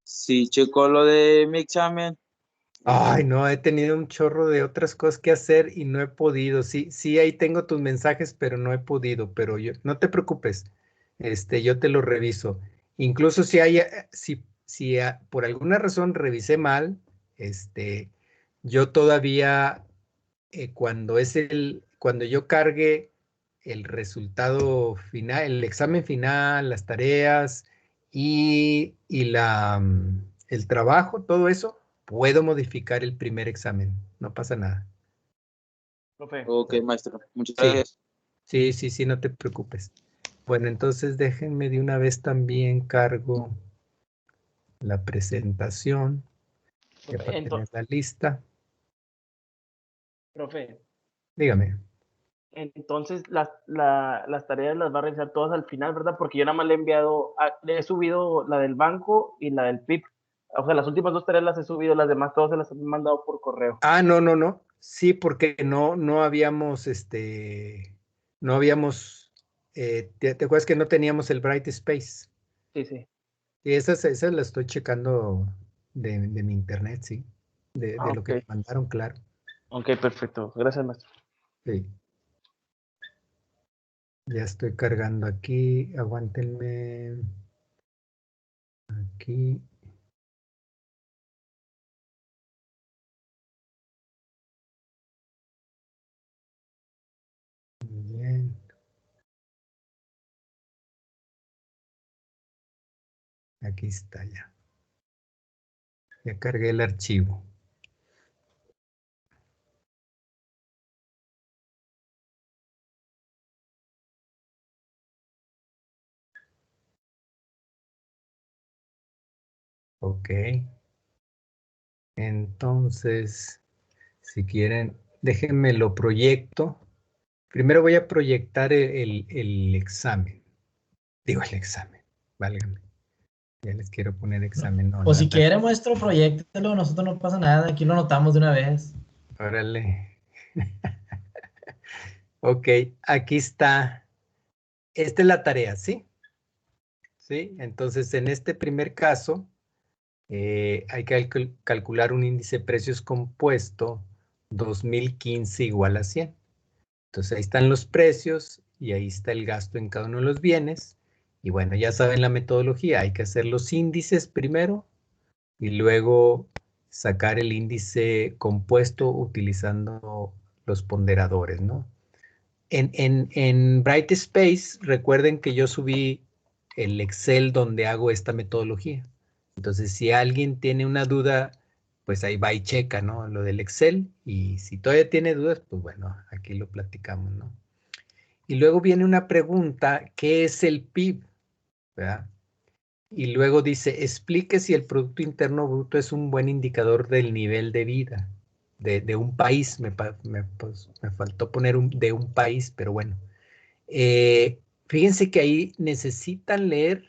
Sí, checó lo de mi examen. Ay, no, he tenido un chorro de otras cosas que hacer y no he podido. Sí, sí, ahí tengo tus mensajes, pero no he podido. Pero yo, no te preocupes, yo te lo reviso. Incluso si hay, si por alguna razón revisé mal, yo todavía, cuando yo cargue el resultado final, el examen final, las tareas y el trabajo, todo eso, puedo modificar el primer examen. No pasa nada. Profe. Ok, maestro. Muchas Sí, gracias. sí, sí, sí, no te preocupes. Bueno, entonces déjenme de una vez también cargo la presentación, ya para tener la lista. Profe, Dígame. entonces las tareas las va a realizar todas al final, ¿verdad? Porque yo nada más le he enviado, le he subido la del banco y la del PIB. O sea, las últimas dos tareas las he subido, las demás todas se las he mandado por correo. Ah, no, no, no. Sí, porque no habíamos, no habíamos, te acuerdas que no teníamos el Bright Space? Sí, sí. Y esas las estoy checando de mi internet, sí. De Ah, lo que me ok. mandaron, claro. Ok, perfecto. Gracias, maestro. Sí. Ya estoy cargando aquí. Aguántenme. Aquí. Muy bien. Aquí está ya. Ya cargué el archivo. Ok. Entonces, si quieren, déjenme lo proyecto. Primero voy a proyectar el examen. Digo, el examen. Válgame. Ya les quiero poner examen. No, O si quiere, maestro, proyectelo, nosotros no pasa nada, aquí lo anotamos de una vez. órale. Ok, aquí está. Esta es la tarea, ¿sí? Sí, entonces en este primer caso hay que calcular un índice de precios compuesto 2015 igual a 100. Entonces ahí están los precios y ahí está el gasto en cada uno de los bienes. Y bueno, ya saben la metodología, hay que hacer los índices primero y luego sacar el índice compuesto utilizando los ponderadores, ¿no? En Bright Space, recuerden que yo subí el Excel donde hago esta metodología. Entonces, si alguien tiene una duda, pues ahí va y checa, ¿no? Lo del Excel. Y si todavía tiene dudas, pues bueno, aquí lo platicamos, ¿no? Y luego viene una pregunta, ¿qué es el PIB? ¿Verdad? Y luego dice, explique si el Producto Interno Bruto es un buen indicador del nivel de vida de un país. Pues, me faltó poner de un país, pero bueno. Fíjense que ahí necesitan leer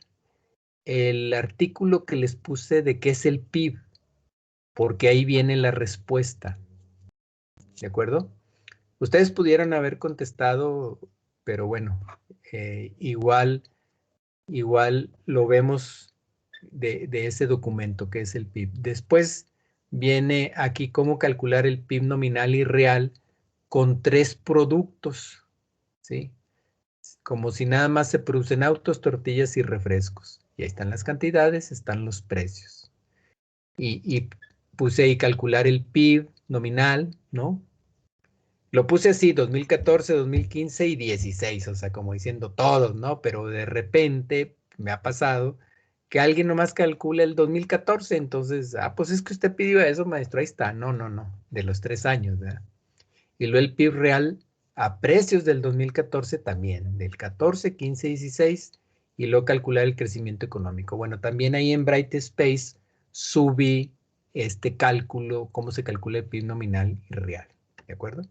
el artículo que les puse de qué es el PIB, porque ahí viene la respuesta. ¿De acuerdo? Ustedes pudieran haber contestado, pero bueno, igual lo vemos de ese documento que es el PIB. Después viene aquí cómo calcular el PIB nominal y real con 3 productos, ¿sí? Como si nada más se producen autos, tortillas y refrescos. Y ahí están las cantidades, están los precios. Y puse ahí calcular el PIB nominal, ¿no? Lo puse así, 2014, 2015 y 16, o sea, como diciendo todos, ¿no? Pero de repente me ha pasado que alguien nomás calcula el 2014, entonces, pues es que usted pidió eso, maestro, ahí está. No, no, no, de los 3 años, ¿verdad? Y luego el PIB real a precios del 2014 también, del 14, 15, 16, y luego calcular el crecimiento económico. Bueno, también ahí en Bright Space subí este cálculo, cómo se calcula el PIB nominal y real, ¿de acuerdo?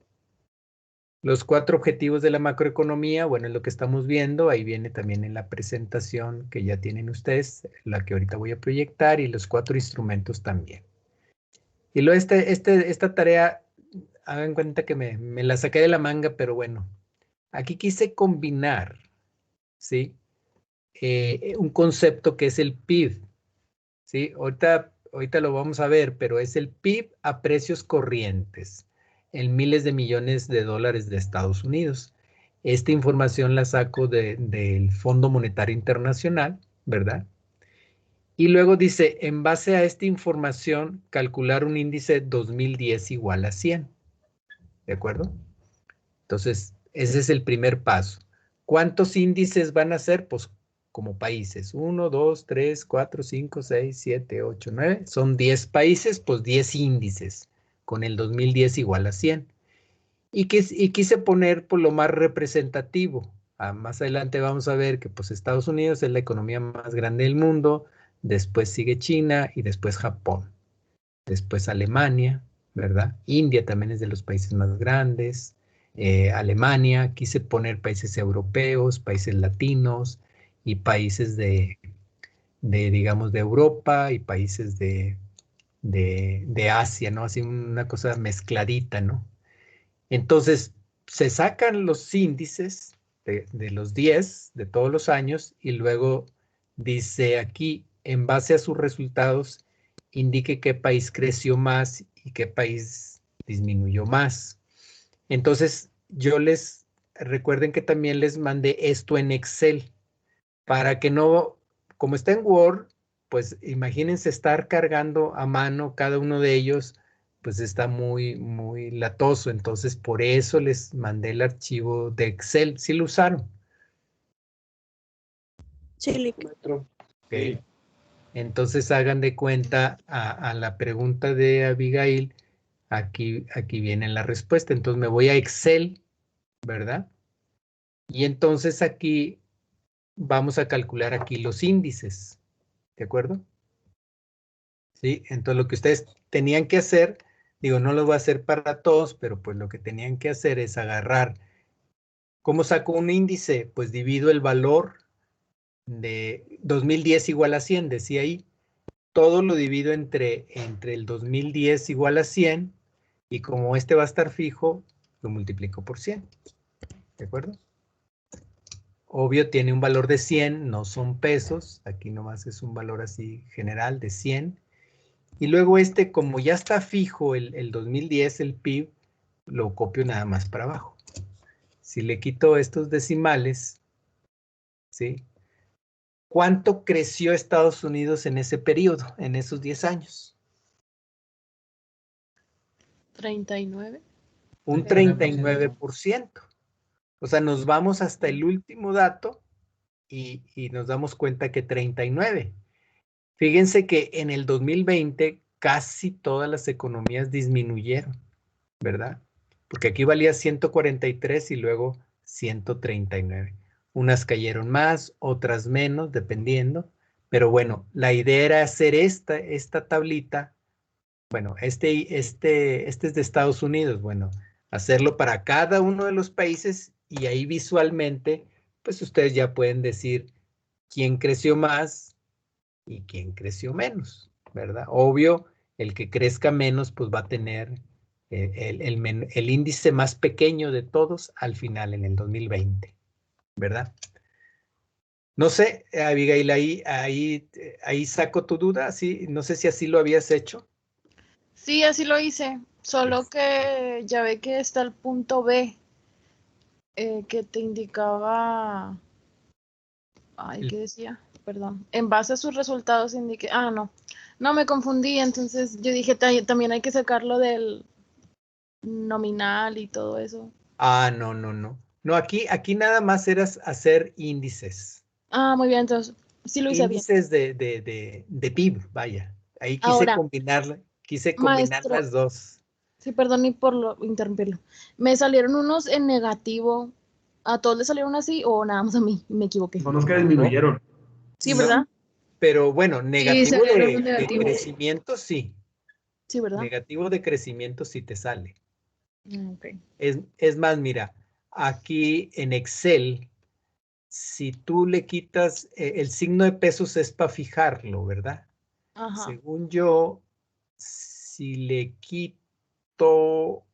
Los 4 objetivos de la macroeconomía, bueno, es lo que estamos viendo, ahí viene también en la presentación que ya tienen ustedes, la que ahorita voy a proyectar, y los 4 instrumentos también. Y luego esta tarea, hagan cuenta que me la saqué de la manga, pero bueno, aquí quise combinar, ¿sí? Un concepto que es el PIB, ¿sí? Ahorita lo vamos a ver, pero es el PIB a precios corrientes en miles de millones de dólares de Estados Unidos. Esta información la saco del Fondo Monetario Internacional, ¿verdad? Y luego dice, en base a esta información, calcular un índice 2010 igual a 100. ¿De acuerdo? Entonces, ese es el primer paso. ¿Cuántos índices van a ser? Pues como países. 1, 2, 3, 4, 5, 6, 7, 8, 9. Son 10 países, pues 10 índices, con el 2010 igual a 100. Y quise poner por lo más representativo. Más adelante vamos a ver que pues Estados Unidos es la economía más grande del mundo, después sigue China y después Japón, después Alemania, ¿verdad? India también es de los países más grandes, Alemania, quise poner países europeos, países latinos y países digamos, de Europa y países de Asia, ¿no? Así una cosa mezcladita, ¿no? Entonces, se sacan los índices de los 10 de todos los años y luego dice aquí, en base a sus resultados, indique qué país creció más y qué país disminuyó más. Entonces, recuerden que también les mandé esto en Excel para que no, como está en Word, pues imagínense estar cargando a mano cada uno de ellos, pues está muy, muy latoso. Entonces, por eso les mandé el archivo de Excel. ¿Sí lo usaron? Sí, Ok. Entonces, hagan de cuenta a la pregunta de Abigail, aquí viene la respuesta. Entonces, me voy a Excel, ¿verdad? Y entonces aquí vamos a calcular aquí los índices, ¿de acuerdo? ¿Sí? Entonces lo que ustedes tenían que hacer, digo, no lo voy a hacer para todos, pero pues lo que tenían que hacer es agarrar, ¿cómo saco un índice? Pues divido el valor de 2010 igual a 100, decía ahí. Todo lo divido entre el 2010 igual a 100 y como este va a estar fijo, lo multiplico por 100, ¿de acuerdo? Obvio tiene un valor de 100, no son pesos, aquí nomás es un valor así general de 100. Y luego como ya está fijo el 2010, el PIB, lo copio nada más para abajo. Si le quito estos decimales, ¿sí? ¿Cuánto creció Estados Unidos en ese periodo, en esos 10 años? 39. Un 39%. 39%. O sea, nos vamos hasta el último dato y nos damos cuenta que 39. Fíjense que en el 2020 casi todas las economías disminuyeron, ¿verdad? Porque aquí valía 143 y luego 139. Unas cayeron más, otras menos, dependiendo. Pero bueno, la idea era hacer esta tablita. Bueno, este es de Estados Unidos. Bueno, hacerlo para cada uno de los países y ahí visualmente, pues ustedes ya pueden decir quién creció más y quién creció menos, ¿verdad? Obvio, el que crezca menos, pues va a tener el índice más pequeño de todos al final, en el 2020, ¿verdad? No sé, Abigail, ahí saco tu duda, ¿sí? No sé si así lo habías hecho. Sí, así lo hice. Solo que ya ve que está el punto B, que te indicaba. Ay, El- ¿qué decía? Perdón. En base a sus resultados indique. Ah, no. No, me confundí. Entonces yo dije también hay que sacarlo del nominal y todo eso. no, no, no. No, aquí nada más era hacer índices. Ah, muy bien. Entonces sí lo hice bien. Índices de PIB, vaya. Ahí Ahora, quise combinar maestro, las dos. sí, perdón ni por interrumpirlo. Me salieron unos en negativo. ¿A todos les salieron así o nada más a mí? Me equivoqué. Son los que disminuyeron. Sí, No, ¿verdad? pero bueno, Sí, negativo salieron unos de negativos. crecimiento sí. Sí, ¿verdad? Negativo de crecimiento sí te sale. Ok. Es más, mira, aquí en Excel, si tú le quitas el signo de pesos es para fijarlo, ¿verdad? Ajá. Según yo, si le quito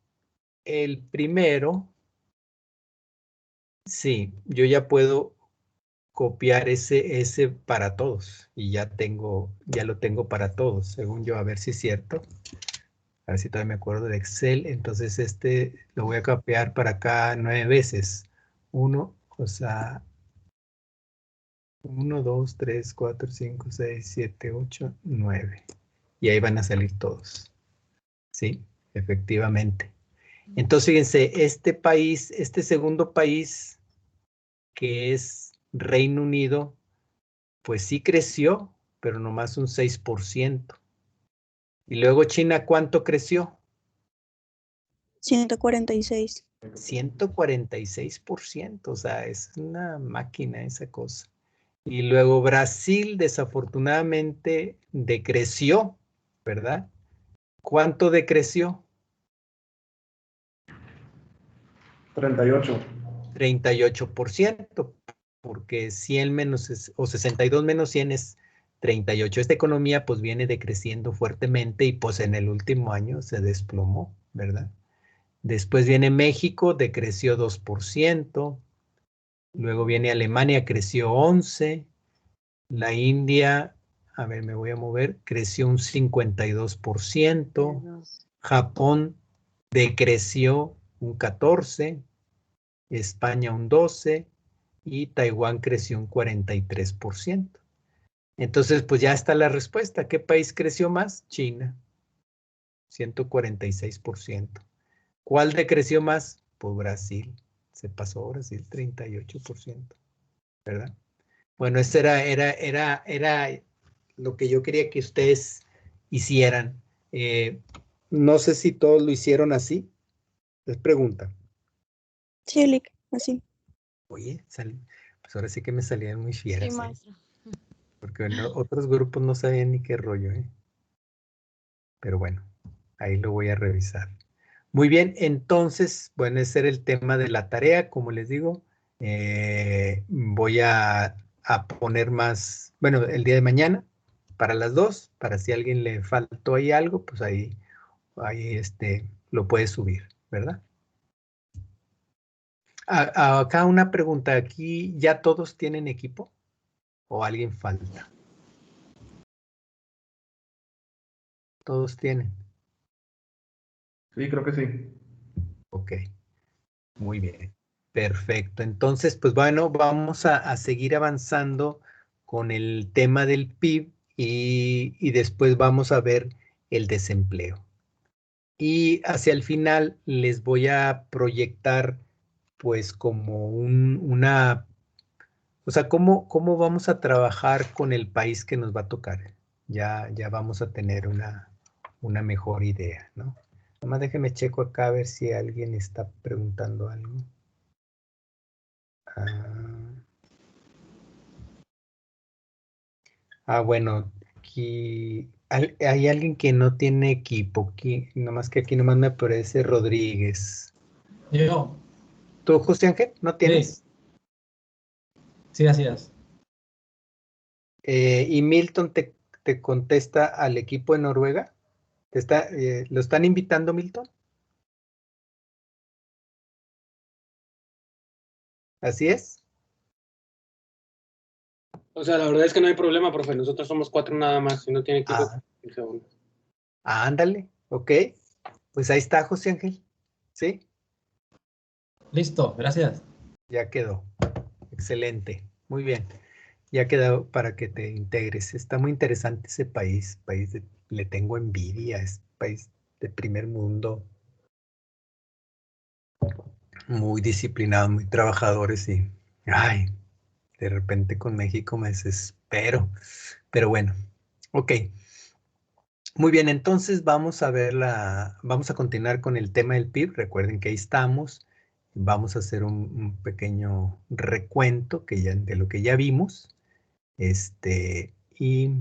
el primero, sí, yo ya puedo copiar ese para todos. Y ya lo tengo para todos, según yo, a ver si es cierto. A ver si todavía me acuerdo de Excel. Entonces lo voy a copiar para acá 9 veces. 1, o sea, 1, 2, 3, 4, 5, 6, 7, 8, 9. Y ahí van a salir todos. Sí, efectivamente. Entonces, fíjense, este segundo país, que es Reino Unido, pues sí creció, pero nomás un 6%. Y luego China, ¿cuánto creció? 146. 146%, o sea, es una máquina esa cosa. Y luego Brasil, desafortunadamente, decreció, ¿verdad? ¿Cuánto decreció? 38. 38%, porque 100 menos, o 62 menos 100 es 38. Esta economía pues viene decreciendo fuertemente y pues en el último año se desplomó, ¿verdad? Después viene México, decreció 2%. Luego viene Alemania, creció 11%. La India, a ver, me voy a mover, creció un 52%. Japón decreció un 14%. España un 12% y Taiwán creció un 43%. Entonces, pues ya está la respuesta. ¿Qué país creció más? China, 146%. ¿Cuál decreció más? Pues Brasil. Se pasó a Brasil, 38%, ¿verdad? Bueno, eso era lo que yo quería que ustedes hicieran. No sé si todos lo hicieron así. Les pregunta. Sí, Elic, así. Oye, pues ahora sí que me salían muy fieras. Sí, maestro. Porque en otros grupos no sabían ni qué rollo, ¿eh? Pero bueno, ahí lo voy a revisar. Muy bien, entonces, bueno, ese era el tema de la tarea, como les digo. Voy a poner más, bueno, el día de mañana, para las 2, para si a alguien le faltó ahí algo, pues ahí lo puede subir, ¿verdad? Acá una pregunta, ¿aquí ya todos tienen equipo o alguien falta? Todos tienen. Sí, creo que sí. Ok, muy bien. Perfecto. Entonces, pues bueno, vamos a seguir avanzando con el tema del PIB y después vamos a ver el desempleo. Y hacia el final les voy a proyectar pues como o sea, cómo vamos a trabajar con el país que nos va a tocar. Ya vamos a tener una mejor idea, ¿no? Nomás déjeme checo acá a ver si alguien está preguntando algo. Bueno, aquí hay alguien que no tiene equipo. Nomás que aquí nomás me aparece Rodríguez. Yo, ¿Tú, José Ángel, no tienes? sí, así es. ¿Y Milton te contesta al equipo de Noruega? ¿Lo están invitando, Milton? ¿Así es? O sea, la verdad es que no hay problema, profe. Nosotros somos 4 nada más. Si no tiene equipo, Ándale, ok. Pues ahí está, José Ángel. ¿Sí? Listo, gracias. Ya quedó. Excelente. Muy bien. Ya quedó para que te integres. Está muy interesante ese país. Le tengo envidia. Es país de primer mundo. Muy disciplinados, muy trabajadores y, ay, de repente con México me desespero. Pero bueno, ok. Muy bien, entonces vamos a continuar con el tema del PIB. Recuerden que ahí estamos. Vamos a hacer un pequeño recuento de lo que ya vimos. Y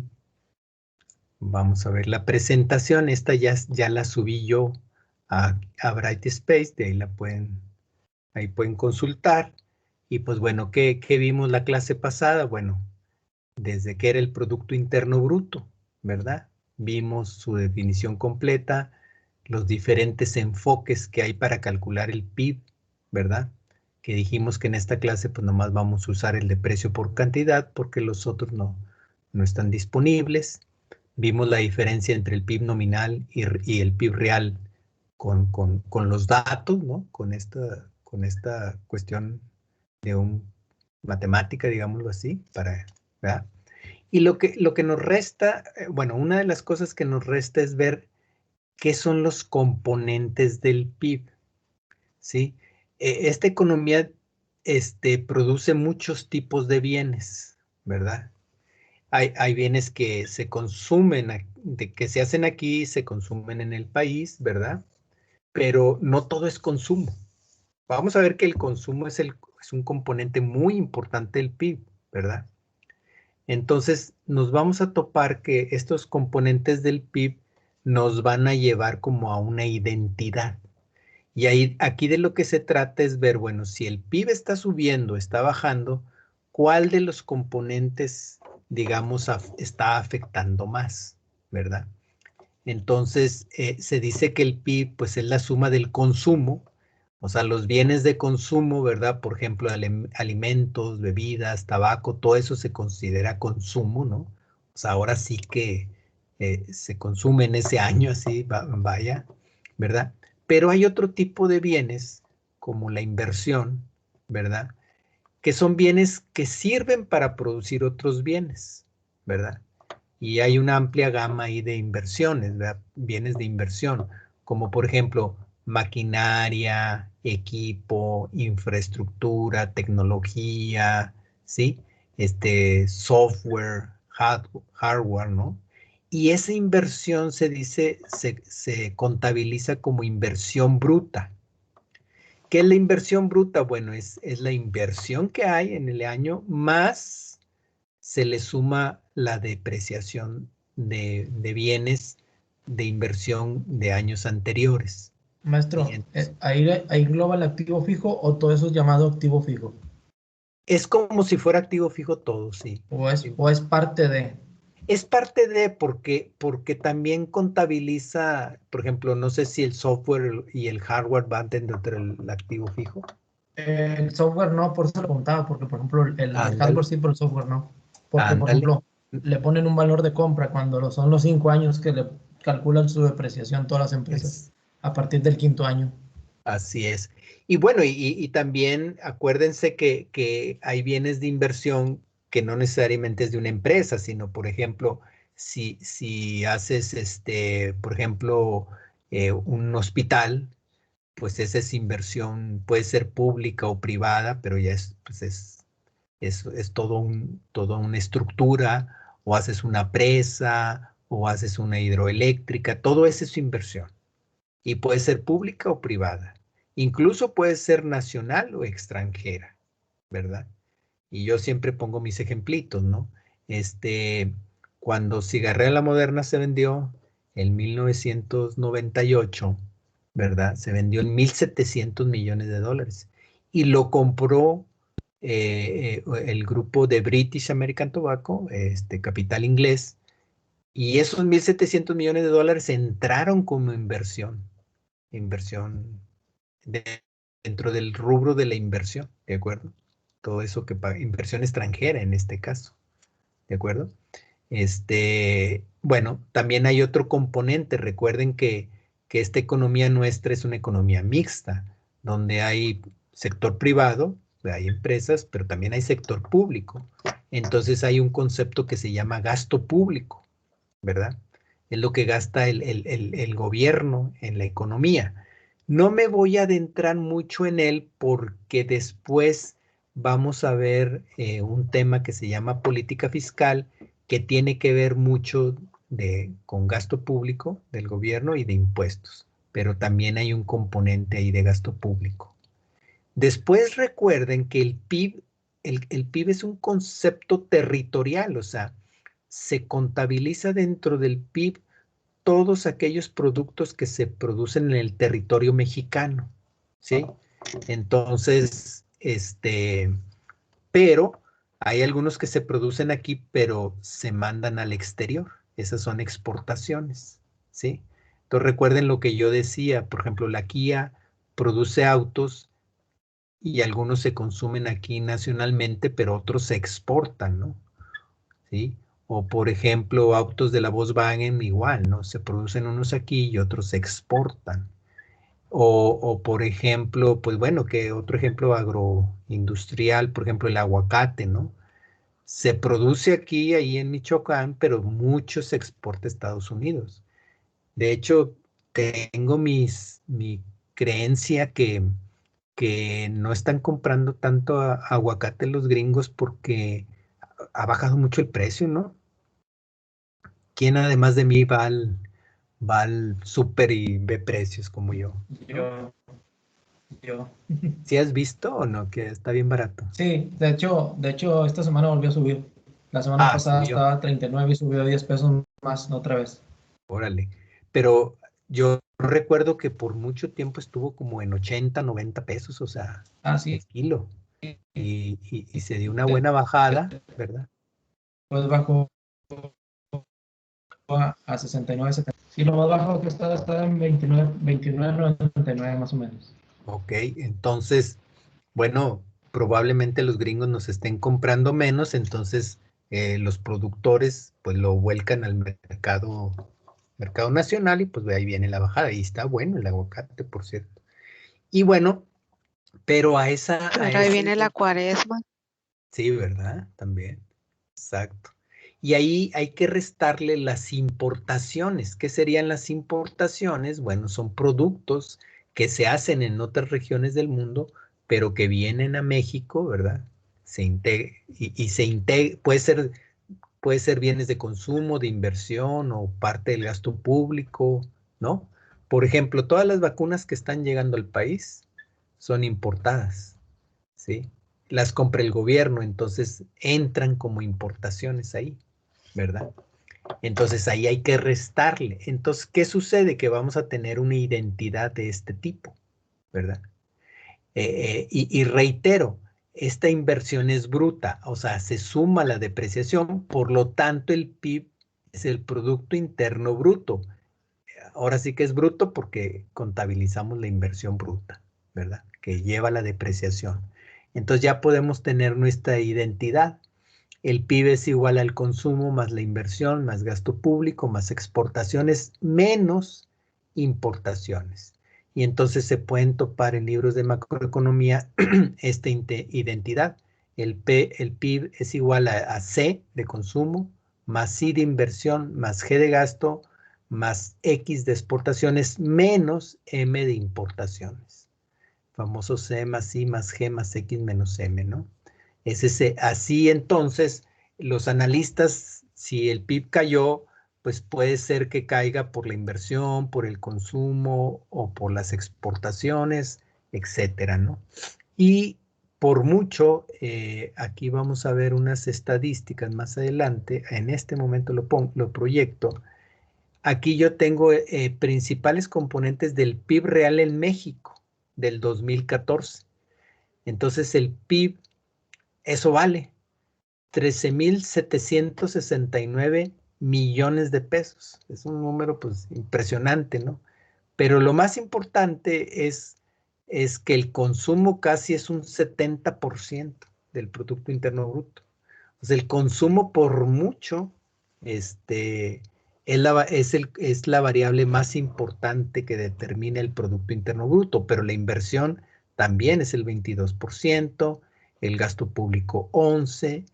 vamos a ver la presentación. Esta ya la subí yo a Brightspace. De ahí pueden consultar. Y pues bueno, ¿qué vimos la clase pasada? Bueno, desde que era el Producto Interno Bruto, ¿verdad? Vimos su definición completa, los diferentes enfoques que hay para calcular el PIB, ¿verdad? que dijimos que en esta clase pues nomás vamos a usar el de precio por cantidad porque los otros no están disponibles. Vimos la diferencia entre el PIB nominal y el PIB real con los datos, ¿no? Con esta cuestión de matemática, digámoslo así, ¿verdad? Y lo que nos resta, bueno, una de las cosas que nos resta es ver qué son los componentes del PIB, ¿sí? Esta economía produce muchos tipos de bienes, ¿verdad? Hay bienes que se consumen, que se hacen aquí, se consumen en el país, ¿verdad? Pero no todo es consumo. Vamos a ver que el consumo es un componente muy importante del PIB, ¿verdad? Entonces, nos vamos a topar que estos componentes del PIB nos van a llevar como a una identidad. Y aquí de lo que se trata es ver, bueno, si el PIB está subiendo, está bajando, ¿cuál de los componentes, digamos, está afectando más, ¿verdad? Entonces, se dice que el PIB, pues, es la suma del consumo, o sea, los bienes de consumo, ¿verdad? Por ejemplo, alimentos, bebidas, tabaco, todo eso se considera consumo, ¿no? O sea, ahora sí que se consume en ese año, así, vaya, ¿verdad? Pero hay otro tipo de bienes, como la inversión, ¿verdad? Que son bienes que sirven para producir otros bienes, ¿verdad? Y hay una amplia gama ahí de inversiones, ¿verdad? Bienes de inversión, como por ejemplo maquinaria, equipo, infraestructura, tecnología, ¿sí? Software, hardware, ¿no? Y esa inversión se contabiliza como inversión bruta. ¿Qué es la inversión bruta? Bueno, es la inversión que hay en el año más se le suma la depreciación de bienes de inversión de años anteriores. Maestro, Bien. ¿ahí engloba el activo fijo o todo eso es llamado activo fijo? Es como si fuera activo fijo todo, sí. ¿O es parte de? Es parte de porque también contabiliza, por ejemplo, no sé si el software y el hardware van dentro del activo fijo. El software no, por eso lo preguntaba, porque por ejemplo el Ándale. hardware sí, pero el software no. Porque por Ándale. ejemplo le ponen un valor de compra cuando son los 5 años que le calculan su depreciación todas las empresas a partir del 5.º año. Así es. Y bueno, y también acuérdense que hay bienes de inversión que no necesariamente es de una empresa, sino, por ejemplo, si haces, por ejemplo, un hospital, pues esa es inversión, puede ser pública o privada, pero ya pues es toda una estructura, o haces una presa, o haces una hidroeléctrica, todo eso es inversión. Y puede ser pública o privada. Incluso puede ser nacional o extranjera, ¿verdad? Y yo siempre pongo mis ejemplitos, ¿no? Cuando Cigarrera La Moderna se vendió en 1998, ¿verdad? Se vendió en 1.700 millones de dólares. Y lo compró el grupo de British American Tobacco, capital inglés, y esos 1.700 millones de dólares entraron como inversión dentro del rubro de la inversión, ¿de acuerdo? Todo eso que paga, inversión extranjera en este caso, ¿de acuerdo? Bueno, también hay otro componente, recuerden que esta economía nuestra es una economía mixta, donde hay sector privado, hay empresas, pero también hay sector público. Entonces hay un concepto que se llama gasto público, ¿verdad? Es lo que gasta el gobierno en la economía. No me voy a adentrar mucho en él porque después vamos a ver un tema que se llama política fiscal, que tiene que ver mucho con gasto público del gobierno y de impuestos, pero también hay un componente ahí de gasto público. Después recuerden que el PIB es un concepto territorial, o sea, se contabiliza dentro del PIB todos aquellos productos que se producen en el territorio mexicano, ¿sí? Entonces, pero hay algunos que se producen aquí, pero se mandan al exterior. Esas son exportaciones, ¿sí? Entonces recuerden lo que yo decía, por ejemplo, la Kia produce autos y algunos se consumen aquí nacionalmente, pero otros se exportan, ¿no? ¿Sí? O por ejemplo, autos de la Volkswagen igual, ¿no? Se producen unos aquí y otros se exportan. O por ejemplo, pues bueno, que otro ejemplo agroindustrial, por ejemplo, el aguacate, ¿no? Se produce aquí, ahí en Michoacán, pero mucho se exporta a Estados Unidos. De hecho, tengo mi creencia que no están comprando tanto aguacate los gringos porque ha bajado mucho el precio, ¿no? ¿Quién además de mí va al súper y ve precios como yo? ¿No? Yo. ¿Sí has visto o no? Que está bien barato. Sí, de hecho, esta semana volvió a subir. La semana pasada Subió. estaba a 39 y subió 10 pesos más otra vez. Órale. Pero yo recuerdo que por mucho tiempo estuvo como en 80, 90 pesos, o sea, Sí. el kilo. Y se dio una buena bajada, ¿verdad? Pues bajó a 69, 70. Sí, lo más bajo que está en 29.99 más o menos. Ok, entonces, bueno, probablemente los gringos nos estén comprando menos, entonces los productores pues lo vuelcan al mercado nacional y pues de ahí viene la bajada. Y está bueno el aguacate, por cierto. Y bueno, pero a Pero ahí viene la cuaresma. Sí, ¿verdad? También. Exacto. Y ahí hay que restarle las importaciones. ¿Qué serían las importaciones? Bueno, son productos que se hacen en otras regiones del mundo, pero que vienen a México, ¿verdad? Y se integra, puede ser bienes de consumo, de inversión o parte del gasto público, ¿no? Por ejemplo, todas las vacunas que están llegando al país son importadas, ¿sí? Las compra el gobierno, entonces entran como importaciones ahí, ¿verdad? Entonces ahí hay que restarle. Entonces, ¿qué sucede? Que vamos a tener una identidad de este tipo, ¿verdad? Y reitero, esta inversión es bruta, o sea, se suma la depreciación, por lo tanto el PIB es el Producto Interno Bruto. Ahora sí que es bruto porque contabilizamos la inversión bruta, ¿verdad? Que lleva la depreciación. Entonces ya podemos tener nuestra identidad. El PIB es igual al consumo más la inversión, más gasto público, más exportaciones, menos importaciones. Y entonces se pueden topar en libros de macroeconomía esta identidad. El PIB es igual a C de consumo, más I de inversión, más G de gasto, más X de exportaciones, menos M de importaciones. Famoso C más I más G más X menos M, ¿no? Es ese, así entonces, los analistas, si el PIB cayó, pues puede ser que caiga por la inversión, por el consumo o por las exportaciones, etcétera, ¿no? Y por mucho, aquí vamos a ver unas estadísticas más adelante, en este momento lo proyecto. Aquí yo tengo principales componentes del PIB real en México del 2014. Entonces el PIB, eso vale 13,769 millones de pesos. Es un número pues impresionante, ¿no? Pero lo más importante es que el consumo casi es un 70% del Producto Interno Bruto. O sea, el consumo por mucho es la variable más importante que determina el Producto Interno Bruto, pero la inversión también es el 22%, el gasto público 11%,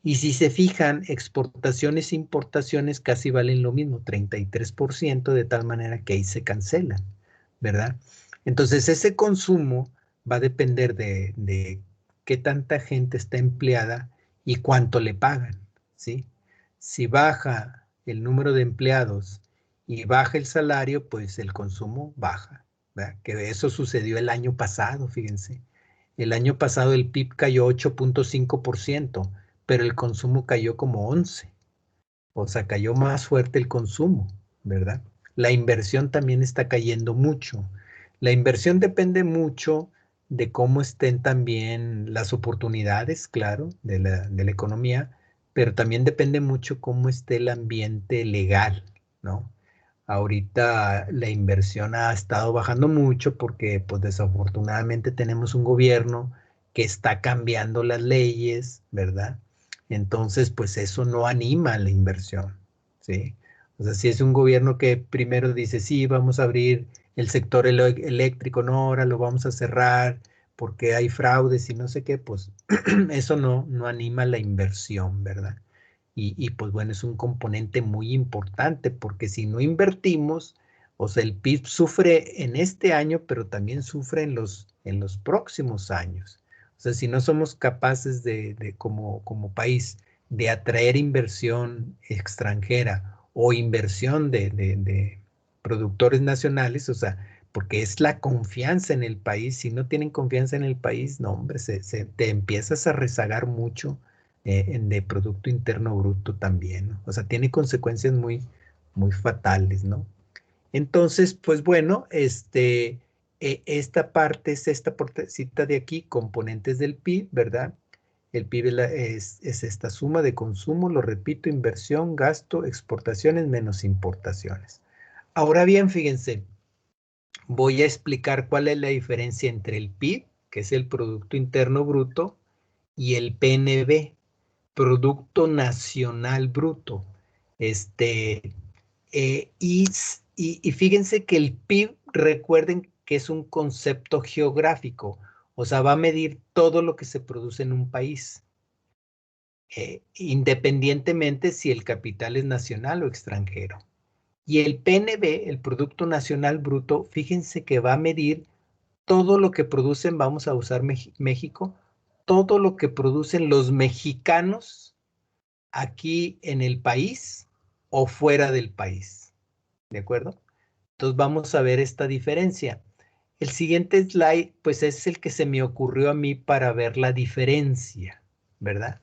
y si se fijan, exportaciones e importaciones casi valen lo mismo, 33%, de tal manera que ahí se cancelan, ¿verdad? Entonces ese consumo va a depender de qué tanta gente está empleada y cuánto le pagan, ¿sí? Si baja el número de empleados y baja el salario, pues el consumo baja, ¿verdad? Que eso sucedió el año pasado, fíjense. El año pasado el PIB cayó 8.5%, pero el consumo cayó como 11%. O sea, cayó más fuerte el consumo, ¿verdad? La inversión también está cayendo mucho. La inversión depende mucho de cómo estén también las oportunidades, claro, de la economía, pero también depende mucho cómo esté el ambiente legal, ¿no? Ahorita la inversión ha estado bajando mucho porque, pues desafortunadamente tenemos un gobierno que está cambiando las leyes, ¿verdad? Entonces, pues eso no anima la inversión, ¿sí? O sea, si es un gobierno que primero dice, sí, vamos a abrir el sector eléctrico, no, ahora lo vamos a cerrar porque hay fraudes y no sé qué, pues eso no anima la inversión, ¿verdad? Y pues bueno, es un componente muy importante porque si no invertimos, o sea, el PIB sufre en este año, pero también sufre en los próximos años. O sea, si no somos capaces como país de atraer inversión extranjera o inversión de productores nacionales, o sea, porque es la confianza en el país. Si no tienen confianza en el país, no, hombre, te empiezas a rezagar mucho de Producto Interno Bruto también, ¿no? O sea, tiene consecuencias muy, muy fatales, ¿no? Entonces, pues bueno, esta parte es esta partecita de aquí, componentes del PIB, ¿verdad? El PIB es esta suma de consumo, lo repito, inversión, gasto, exportaciones menos importaciones. Ahora bien, fíjense, voy a explicar cuál es la diferencia entre el PIB, que es el Producto Interno Bruto, y el PNB, Producto Nacional Bruto. Y fíjense que el PIB, recuerden que es un concepto geográfico, o sea, va a medir todo lo que se produce en un país, independientemente si el capital es nacional o extranjero. Y el PNB, el Producto Nacional Bruto, fíjense que va a medir todo lo que producen, vamos a usar México, todo lo que producen los mexicanos aquí en el país o fuera del país. ¿De acuerdo? Entonces vamos a ver esta diferencia. El siguiente slide, pues es el que se me ocurrió a mí para ver la diferencia, ¿verdad?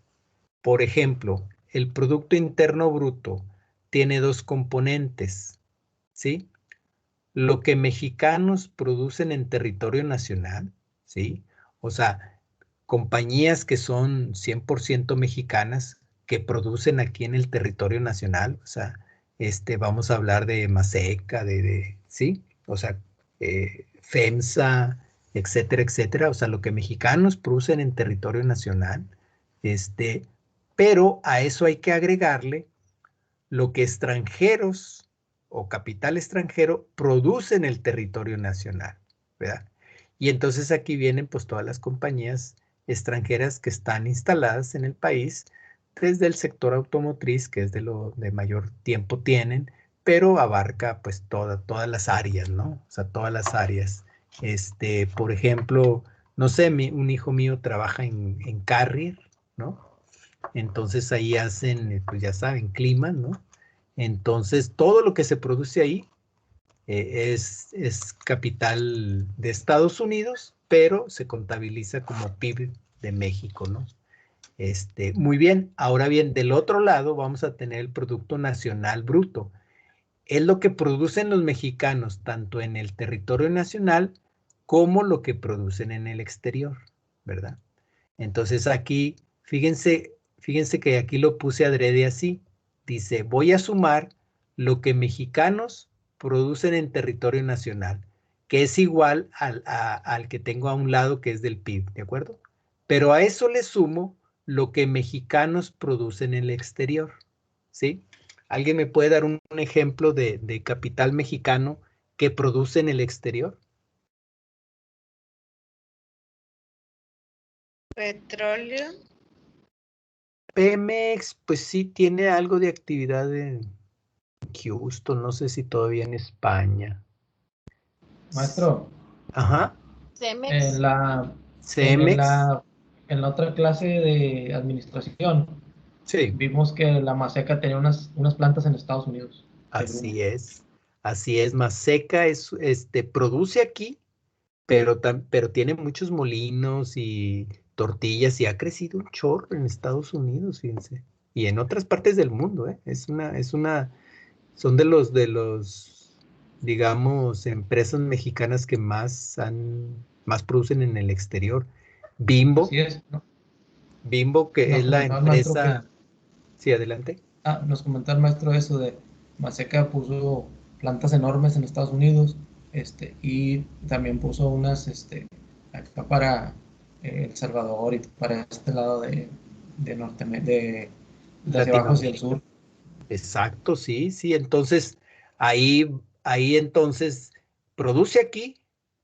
Por ejemplo, el Producto Interno Bruto tiene dos componentes, ¿sí? Lo que mexicanos producen en territorio nacional, ¿sí? O sea, compañías que son 100% mexicanas que producen aquí en el territorio nacional, o sea, vamos a hablar de Maseca, ¿sí? O sea, FEMSA, etcétera, etcétera, o sea, lo que mexicanos producen en territorio nacional, pero a eso hay que agregarle lo que extranjeros o capital extranjero produce en el territorio nacional, ¿verdad? Y entonces aquí vienen pues todas las compañías extranjeras que están instaladas en el país, desde el sector automotriz, que es de lo de mayor tiempo tienen, pero abarca pues todas las áreas, ¿no? O sea, todas las áreas. Por ejemplo, no sé, un hijo mío trabaja en Carrier, ¿no? Entonces ahí hacen, pues ya saben, clima, ¿no? Entonces todo lo que se produce ahí es capital de Estados Unidos, pero se contabiliza como PIB de México, ¿no? Muy bien, ahora bien, del otro lado vamos a tener el Producto Nacional Bruto. Es lo que producen los mexicanos, tanto en el territorio nacional como lo que producen en el exterior, ¿verdad? Entonces aquí, fíjense que aquí lo puse adrede así. Dice, voy a sumar lo que mexicanos producen en territorio nacional, que es igual al que tengo a un lado, que es del PIB, ¿de acuerdo? Pero a eso le sumo lo que mexicanos producen en el exterior, ¿sí? ¿Alguien me puede dar un ejemplo de capital mexicano que produce en el exterior? Petróleo. Pemex, pues sí tiene algo de actividad en Houston, no sé si todavía en España. Maestro, Ajá, Cemex. en la, Cemex, en la otra clase de administración, sí, vimos que la Maseca tenía unas plantas en Estados Unidos. así es, Maseca produce aquí, pero tiene muchos molinos y tortillas y ha crecido un chorro en Estados Unidos, fíjense, y en otras partes del mundo, ¿eh? Son de los, digamos, empresas mexicanas que más producen en el exterior. Bimbo, Así es, ¿no? que Nos es la comentaba el maestro que, empresa, sí, adelante. nos comentaba el maestro eso de Maseca puso plantas enormes en Estados Unidos, y también puso unas, acá El Salvador y para este lado de hacia abajo hacia el sur. Exacto, sí, sí. Entonces, ahí entonces produce aquí,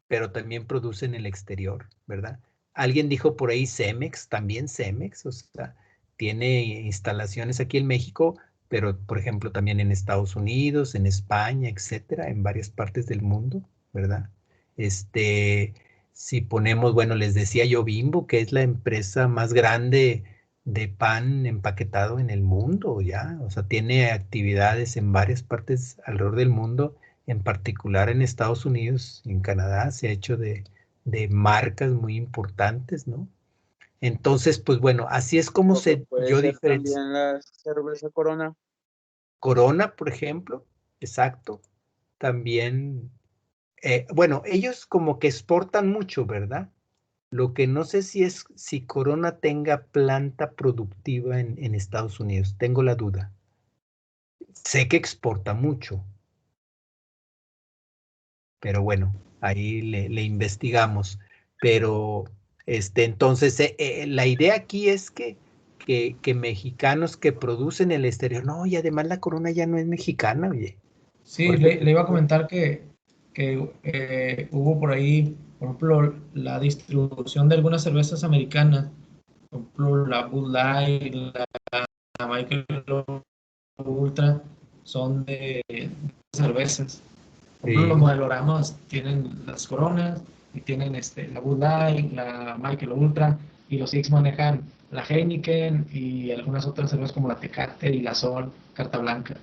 pero también produce en el exterior, ¿verdad? Alguien dijo por ahí Cemex, también Cemex, o sea, tiene instalaciones aquí en México, pero por ejemplo también en Estados Unidos, en España, etcétera, en varias partes del mundo, ¿verdad? Si ponemos, bueno, les decía yo Bimbo, que es la empresa más grande de pan empaquetado en el mundo, ya, o sea, tiene actividades en varias partes alrededor del mundo, en particular en Estados Unidos, en Canadá, se ha hecho de marcas muy importantes, ¿no? Entonces, pues bueno, así es como Lo que puede yo ser diferencio. también la cerveza Corona. Corona, por ejemplo, exacto, también, bueno, ellos como que exportan mucho, ¿verdad? Lo que no sé si Corona tenga planta productiva en Estados Unidos, tengo la duda. Sé que exporta mucho, pero bueno, ahí le investigamos. Pero entonces la idea aquí es que mexicanos que producen en el exterior, no, y además la Corona ya no es mexicana, oye. Sí, Por le ejemplo, iba a comentar que hubo por ahí, por ejemplo, la distribución de algunas cervezas americanas, por ejemplo, la Bud Light, la Michelob Ultra, son de cervezas. Por ejemplo, los sí, modeloramas tienen las Coronas y tienen la Bud Light, la Michelob Ultra, y los Six manejan la Heineken y algunas otras cervezas como la Tecate y la Sol, Carta Blanca.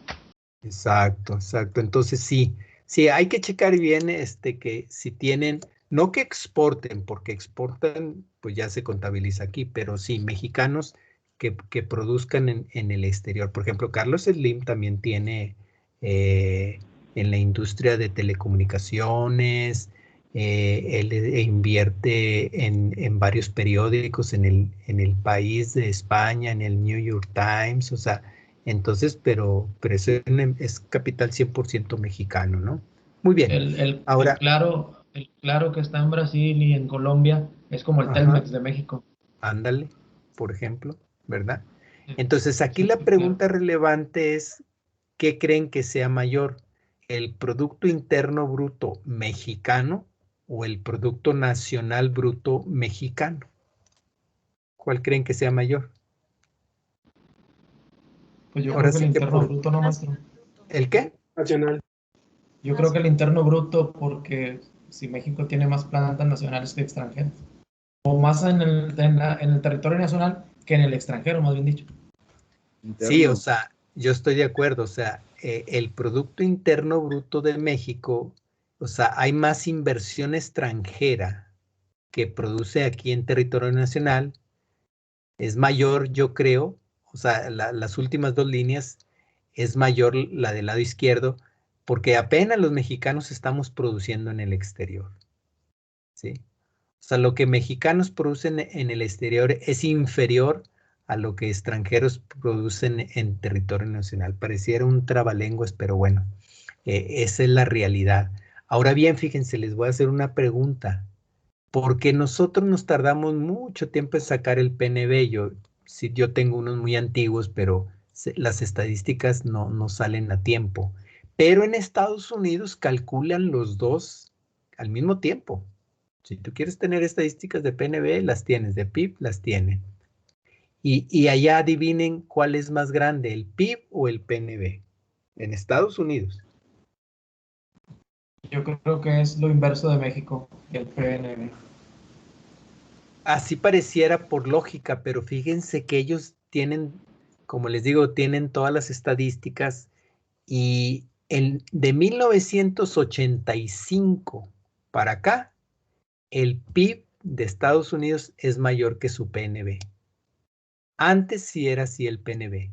exacto, exacto. Entonces sí, sí, hay que checar bien que si tienen, no que exporten, porque exportan, pues ya se contabiliza aquí, pero sí, mexicanos que produzcan en el exterior. Por ejemplo, Carlos Slim también tiene eh, en la industria de telecomunicaciones, él invierte en varios periódicos, en el País de España, en el New York Times, o sea, entonces, pero eso es capital 100% mexicano, ¿no? Muy bien. El Ahora, claro que está en Brasil y en Colombia es como el ajá, Telmex de México. ándale, por ejemplo, ¿verdad? Entonces, aquí Sí, la claro. pregunta relevante es, ¿qué creen que sea mayor? ¿El Producto Interno Bruto mexicano o el Producto Nacional Bruto mexicano? ¿Cuál creen que sea mayor? Pues yo Ahora creo que el sí que interno bruto, no, maestro. ¿el qué? Nacional. Yo creo que el interno bruto, porque si México tiene más plantas nacionales que extranjeras, o más en el territorio nacional que en el extranjero, más bien dicho. Sí, o Interno. sea, yo estoy de acuerdo, o sea, el Producto Interno Bruto de México, o sea, hay más inversión extranjera que produce aquí en territorio nacional, es mayor, yo creo, o sea, las últimas dos líneas es mayor la del lado izquierdo, porque apenas los mexicanos estamos produciendo en el exterior, ¿sí? O sea, lo que mexicanos producen en el exterior es inferior a lo que extranjeros producen en territorio nacional. Pareciera un trabalenguas, pero bueno, esa es la realidad. Ahora bien, fíjense, les voy a hacer una pregunta. Porque nosotros nos tardamos mucho tiempo en sacar el PNB. Sí, yo tengo unos muy antiguos, pero las estadísticas no salen a tiempo. Pero en Estados Unidos calculan los dos al mismo tiempo. Si tú quieres tener estadísticas de PNB, las tienes, de PIB, las tienen. Y allá adivinen cuál es más grande, el PIB o el PNB, en Estados Unidos. Yo creo que es lo inverso de México, el PNB. Así pareciera por lógica, pero fíjense que ellos tienen, como les digo, tienen todas las estadísticas y de 1985 para acá, el PIB de Estados Unidos es mayor que su PNB. Antes sí era así el PNB.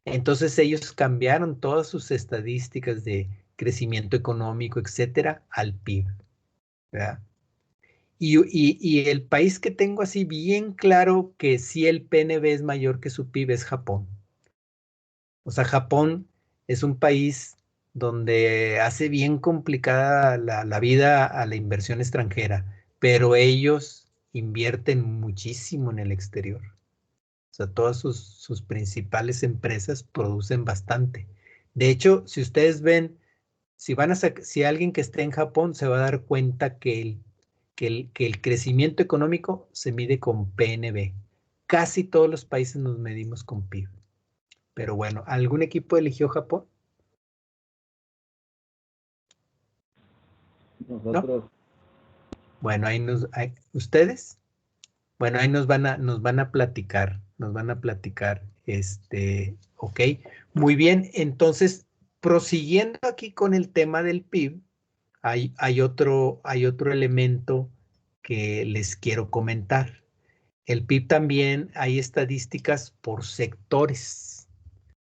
Entonces ellos cambiaron todas sus estadísticas de crecimiento económico, etcétera, al PIB, ¿verdad? Y el país que tengo así bien claro que sí el PNB es mayor que su PIB es Japón. O sea, Japón es un país donde hace bien complicada la vida a la inversión extranjera, pero ellos invierten muchísimo en el exterior. O sea, todas sus principales empresas producen bastante. De hecho, si ustedes ven, si alguien que esté en Japón se va a dar cuenta que el crecimiento económico se mide con PNB. Casi todos los países nos medimos con PIB. Pero bueno, ¿algún equipo eligió Japón? Nosotros. ¿No? Bueno, ¿ustedes? Bueno, ahí nos van a platicar, ok. Muy bien, entonces, prosiguiendo aquí con el tema del PIB, hay otro elemento que les quiero comentar. El PIB también hay estadísticas por sectores,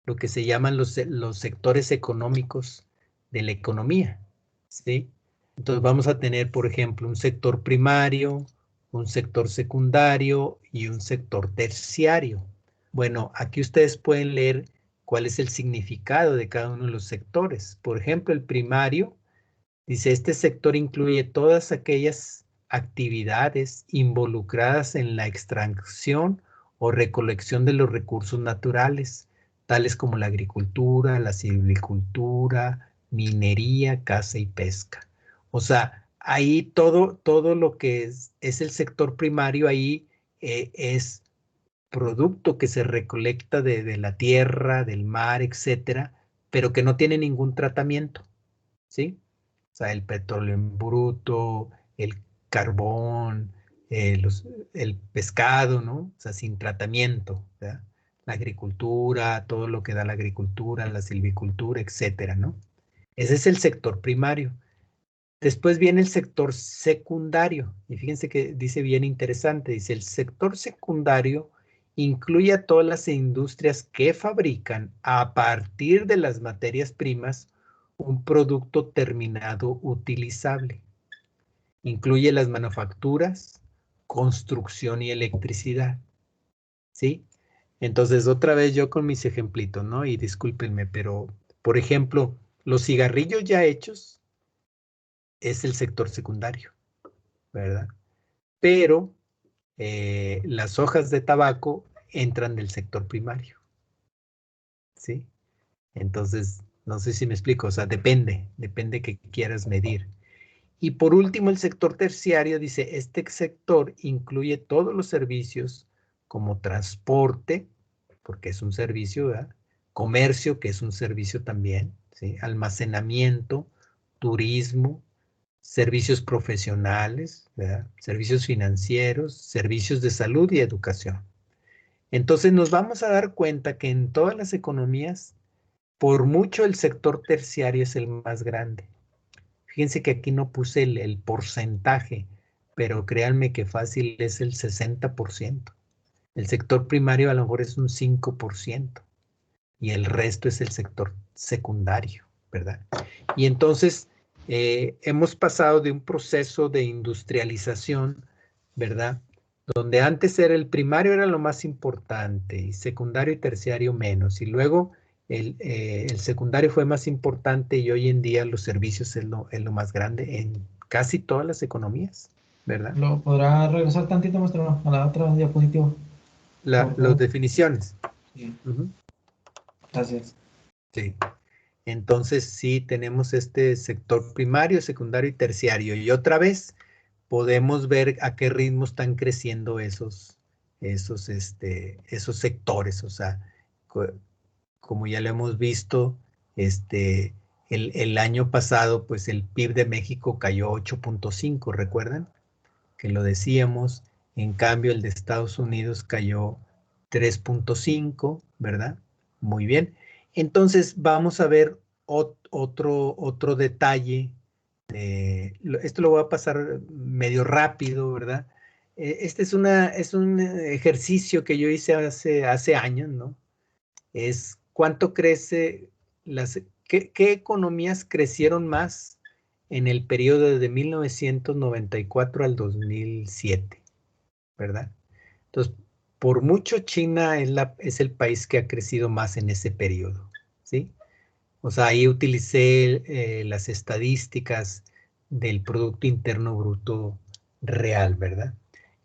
lo que se llaman los sectores económicos de la economía, ¿sí? Entonces vamos a tener, por ejemplo, un sector primario, un sector secundario y un sector terciario. Bueno, aquí ustedes pueden leer cuál es el significado de cada uno de los sectores. Por ejemplo, el primario dice, este sector incluye todas aquellas actividades involucradas en la extracción o recolección de los recursos naturales, tales como la agricultura, la silvicultura, minería, caza y pesca. O sea, ahí todo lo que es el sector primario, ahí es producto que se recolecta de la tierra, del mar, etcétera, pero que no tiene ningún tratamiento, ¿sí? O sea, el petróleo en bruto, el carbón, el pescado, ¿no? O sea, sin tratamiento, ¿verdad? La agricultura, todo lo que da la agricultura, la silvicultura, etcétera, ¿no? Ese es el sector primario. Después viene el sector secundario. Y fíjense que dice bien interesante, dice, el sector secundario incluye a todas las industrias que fabrican a partir de las materias primas un producto terminado utilizable. Incluye las manufacturas, construcción y electricidad. ¿Sí? Entonces, otra vez yo con mis ejemplitos, ¿no? Y discúlpenme, pero, por ejemplo, los cigarrillos ya hechos es el sector secundario, ¿verdad? Pero las hojas de tabaco entran del sector primario, ¿sí? Entonces, no sé si me explico, o sea, depende que quieras medir. Y por último, el sector terciario dice, este sector incluye todos los servicios como transporte, porque es un servicio, ¿verdad? Comercio, que es un servicio también, ¿sí? Almacenamiento, turismo, servicios profesionales, ¿verdad? Servicios financieros, servicios de salud y educación. Entonces nos vamos a dar cuenta que en todas las economías, por mucho el sector terciario es el más grande. Fíjense que aquí no puse el porcentaje, pero créanme que fácil es el 60%. El sector primario a lo mejor es un 5% y el resto es el sector secundario, ¿verdad? Y entonces hemos pasado de un proceso de industrialización, ¿verdad? Donde antes era el primario era lo más importante y secundario y terciario menos. Y luego el secundario fue más importante y hoy en día los servicios es lo más grande en casi todas las economías, ¿verdad? ¿Lo podrá regresar tantito, maestro, a la otra diapositiva? Las definiciones. Sí, Ujú. gracias. Sí. Entonces sí tenemos este sector primario, secundario y terciario. Y otra vez podemos ver a qué ritmo están creciendo esos sectores. O sea, como ya lo hemos visto, el año pasado, pues el PIB de México cayó 8.5, ¿recuerdan? Que lo decíamos. En cambio, el de Estados Unidos cayó 3.5, ¿verdad? Muy bien. Entonces, vamos a ver otro detalle. Esto lo voy a pasar medio rápido, ¿verdad? Este es un ejercicio que yo hice hace años, ¿no? Es cuánto crece, qué economías crecieron más en el periodo de 1994 al 2007, ¿verdad? Entonces, por mucho China es el país que ha crecido más en ese periodo, ¿sí? O sea, ahí utilicé las estadísticas del Producto Interno Bruto real, ¿verdad?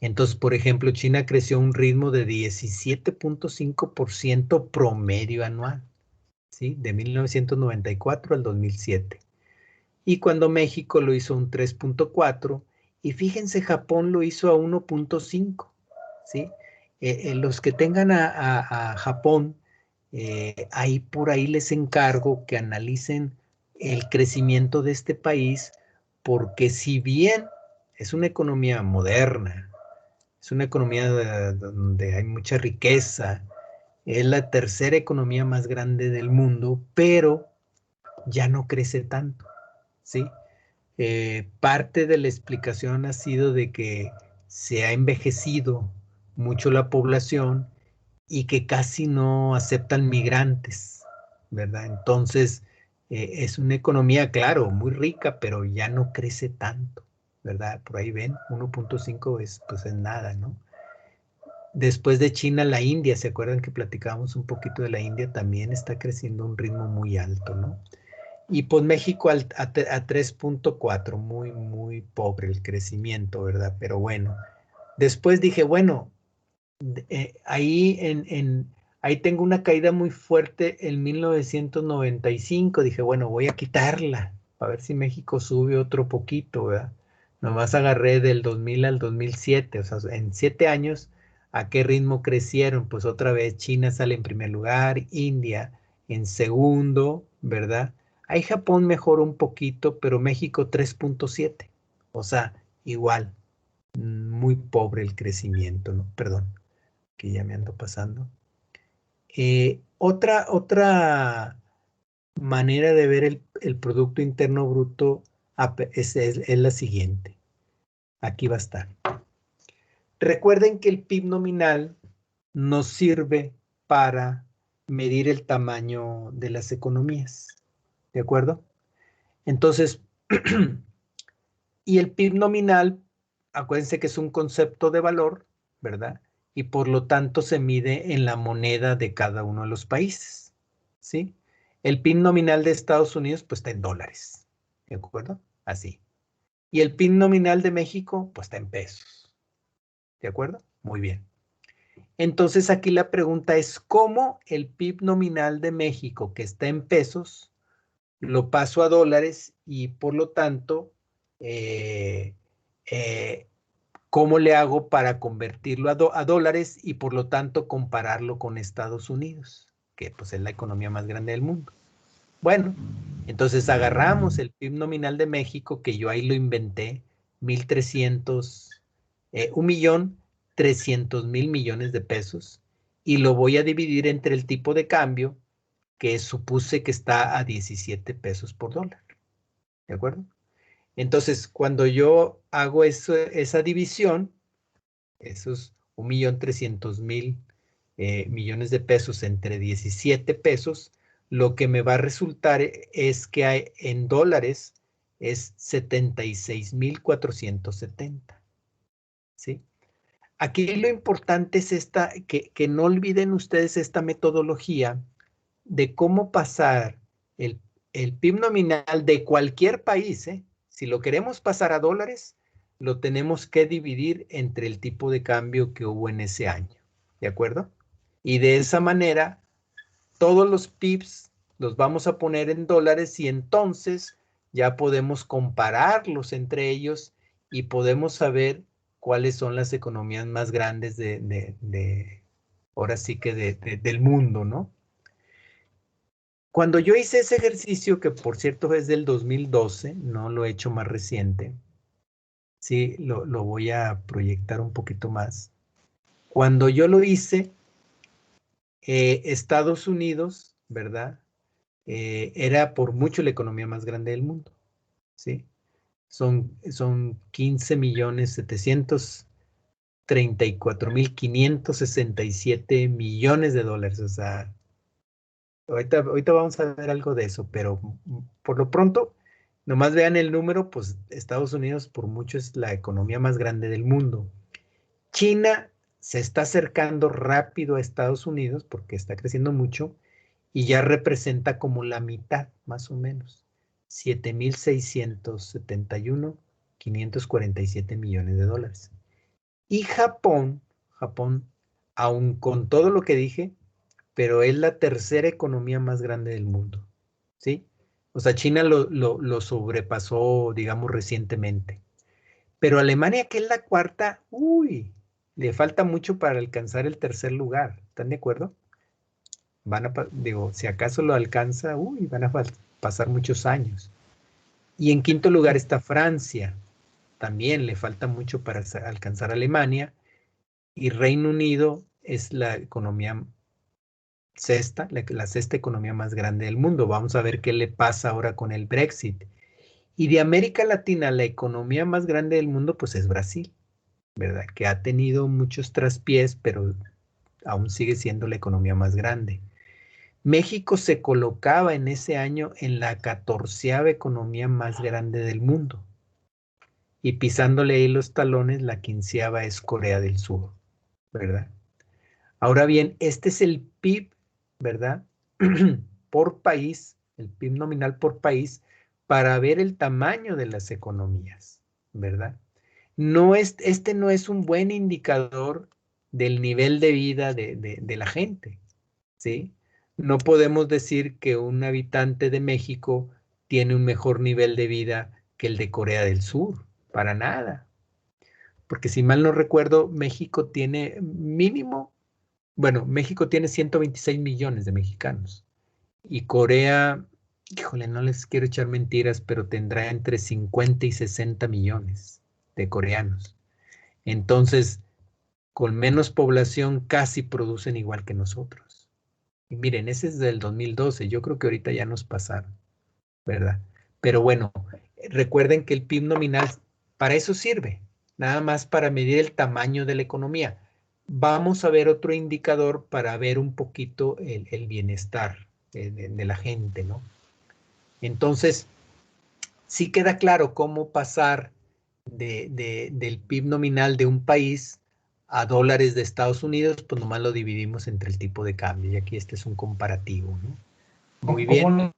Entonces, por ejemplo, China creció a un ritmo de 17.5% promedio anual, ¿sí? De 1994 al 2007. Y cuando México lo hizo un 3.4, y fíjense, Japón lo hizo a 1.5, ¿sí? Los que tengan a Japón, ahí por ahí les encargo que analicen el crecimiento de este país, porque si bien es una economía moderna, es una economía donde hay mucha riqueza, es la tercera economía más grande del mundo, pero ya no crece tanto, ¿sí? Parte de la explicación ha sido de que se ha envejecido mucho la población y que casi no aceptan migrantes, ¿verdad? Entonces, es una economía, claro, muy rica, pero ya no crece tanto, ¿verdad? Por ahí ven, 1.5 pues es nada, ¿no? Después de China, la India, ¿se acuerdan que platicábamos un poquito de la India? También está creciendo a un ritmo muy alto, ¿no? Y pues México a 3.4, muy, muy pobre el crecimiento, ¿verdad? Pero bueno, después dije, bueno, ahí tengo una caída muy fuerte en 1995. Dije, bueno, voy a quitarla, a ver si México sube otro poquito, ¿verdad? Nomás agarré del 2000 al 2007, o sea, en 7 años, ¿a qué ritmo crecieron? Pues otra vez China sale en primer lugar, India en segundo, ¿verdad? Ahí Japón mejoró un poquito, pero México 3.7, o sea, igual, muy pobre el crecimiento, ¿no? Perdón, que ya me ando pasando. Otra manera de ver el Producto Interno Bruto es la siguiente. Aquí va a estar. Recuerden que el PIB nominal nos sirve para medir el tamaño de las economías. ¿De acuerdo? Entonces, y el PIB nominal, acuérdense que es un concepto de valor, ¿verdad? Y por lo tanto se mide en la moneda de cada uno de los países, ¿sí? El PIB nominal de Estados Unidos, pues está en dólares, ¿de acuerdo? Así. Y el PIB nominal de México, pues está en pesos, ¿de acuerdo? Muy bien. Entonces aquí la pregunta es, ¿cómo el PIB nominal de México, que está en pesos, lo paso a dólares y por lo tanto, ¿cómo le hago para convertirlo a dólares y por lo tanto compararlo con Estados Unidos, que pues es la economía más grande del mundo? Bueno, entonces agarramos el PIB nominal de México, que yo ahí lo inventé, 1.300.000 millones de pesos, y lo voy a dividir entre el tipo de cambio, que supuse que está a 17 pesos por dólar. ¿De acuerdo? Entonces, cuando yo hago esa división, esos 1.300.000 millones de pesos entre 17 pesos, lo que me va a resultar es que hay, en dólares es 76.470. ¿Sí? Aquí lo importante es que no olviden ustedes esta metodología de cómo pasar el PIB nominal de cualquier país, si lo queremos pasar a dólares, lo tenemos que dividir entre el tipo de cambio que hubo en ese año, ¿de acuerdo? Y de esa manera, todos los PIBs los vamos a poner en dólares y entonces ya podemos compararlos entre ellos y podemos saber cuáles son las economías más grandes ahora sí que del mundo, ¿no? Cuando yo hice ese ejercicio, que por cierto es del 2012, no lo he hecho más reciente, sí, lo voy a proyectar un poquito más. Cuando yo lo hice, Estados Unidos, ¿verdad? Era por mucho la economía más grande del mundo, ¿sí? Son 15.734.567 millones de dólares, o sea, ahorita vamos a ver algo de eso, pero por lo pronto, nomás vean el número, pues Estados Unidos por mucho es la economía más grande del mundo. China se está acercando rápido a Estados Unidos porque está creciendo mucho y ya representa como la mitad, más o menos, 7.671.547 millones de dólares. Y Japón, aun con todo lo que dije, pero es la tercera economía más grande del mundo, ¿sí? O sea, China lo sobrepasó, digamos, recientemente. Pero Alemania, que es la cuarta, uy, le falta mucho para alcanzar el tercer lugar. ¿Están de acuerdo? Digo, si acaso lo alcanza, uy, van a pasar muchos años. Y en quinto lugar está Francia. También le falta mucho para alcanzar a Alemania. Y Reino Unido es la economía sexta, la sexta economía más grande del mundo. Vamos a ver qué le pasa ahora con el Brexit. Y de América Latina, la economía más grande del mundo, pues es Brasil, ¿verdad? Que ha tenido muchos traspiés, pero aún sigue siendo la economía más grande. México se colocaba en ese año en la 14ª economía más grande del mundo. Y pisándole ahí los talones, la 15ª es Corea del Sur, ¿verdad? Ahora bien, este es el PIB, ¿verdad? Por país, el PIB nominal por país, para ver el tamaño de las economías, ¿verdad? Este no es un buen indicador del nivel de vida de la gente, ¿sí? No podemos decir que un habitante de México tiene un mejor nivel de vida que el de Corea del Sur, para nada. Porque si mal no recuerdo, México tiene mínimo, bueno, México tiene 126 millones de mexicanos y Corea, híjole, no les quiero echar mentiras, pero tendrá entre 50 y 60 millones de coreanos. Entonces, con menos población casi producen igual que nosotros. Y miren, ese es del 2012, yo creo que ahorita ya nos pasaron, ¿verdad? Pero bueno, recuerden que el PIB nominal para eso sirve, nada más para medir el tamaño de la economía. Vamos a ver otro indicador para ver un poquito el bienestar de la gente, ¿no? Entonces, sí queda claro cómo pasar del PIB nominal de un país a dólares de Estados Unidos, pues nomás lo dividimos entre el tipo de cambio. Y aquí este es un comparativo, ¿no? Muy bien.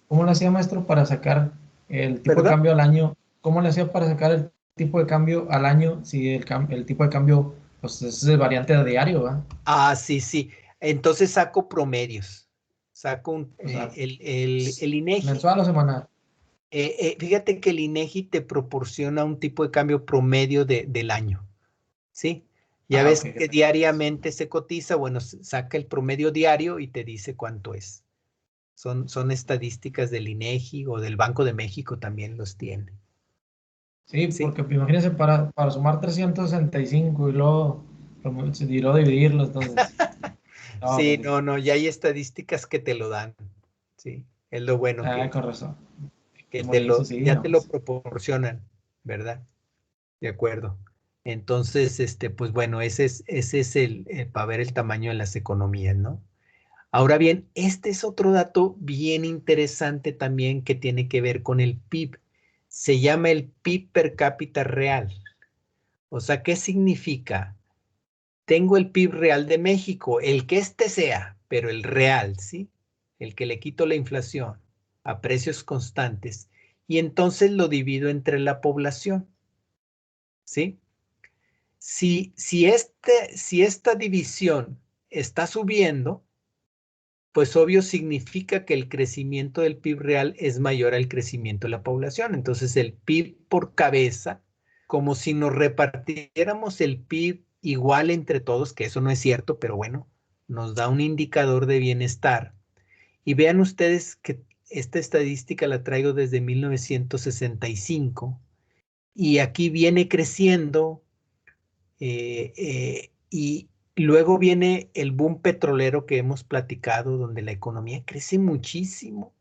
¿Cómo le hacía, maestro, para sacar el tipo de ¿Perdón? cambio al año? ¿Cómo le hacía para sacar el tipo de cambio al año si el tipo de cambio pues, es variante de diario, ¿va? Ah, sí, sí. Entonces saco promedios. Saco O sea, el INEGI. mensual o semanal. Fíjate que el INEGI te proporciona un tipo de cambio promedio del año, ¿sí? Ya ves Ok, que diariamente se cotiza, bueno, saca el promedio diario y te dice cuánto es. Son estadísticas del INEGI o del Banco de México también los tiene. Sí, ¿Sí? porque imagínense para sumar 365 y luego dividirlo, entonces. No, Sí, pues, no, ya hay estadísticas que te lo dan. Sí, es lo bueno que con razón. que Como dice, sí, ya no, te lo pues. proporcionan, ¿verdad? De acuerdo. Entonces, pues bueno, ese es el para ver el tamaño de las economías, ¿no? Ahora bien, este es otro dato bien interesante también que tiene que ver con el PIB. Se llama el PIB per cápita real. O sea, ¿qué significa? Tengo el PIB real de México, el que este sea, pero el real, ¿sí? El que le quito la inflación a precios constantes y entonces lo divido entre la población, ¿sí? Si esta división está subiendo, pues obvio significa que el crecimiento del PIB real es mayor al crecimiento de la población. Entonces el PIB por cabeza, como si nos repartiéramos el PIB igual entre todos, que eso no es cierto, pero bueno, nos da un indicador de bienestar. Y vean ustedes que esta estadística la traigo desde 1965 y aquí viene creciendo y luego viene el boom petrolero que hemos platicado, donde la economía crece muchísimo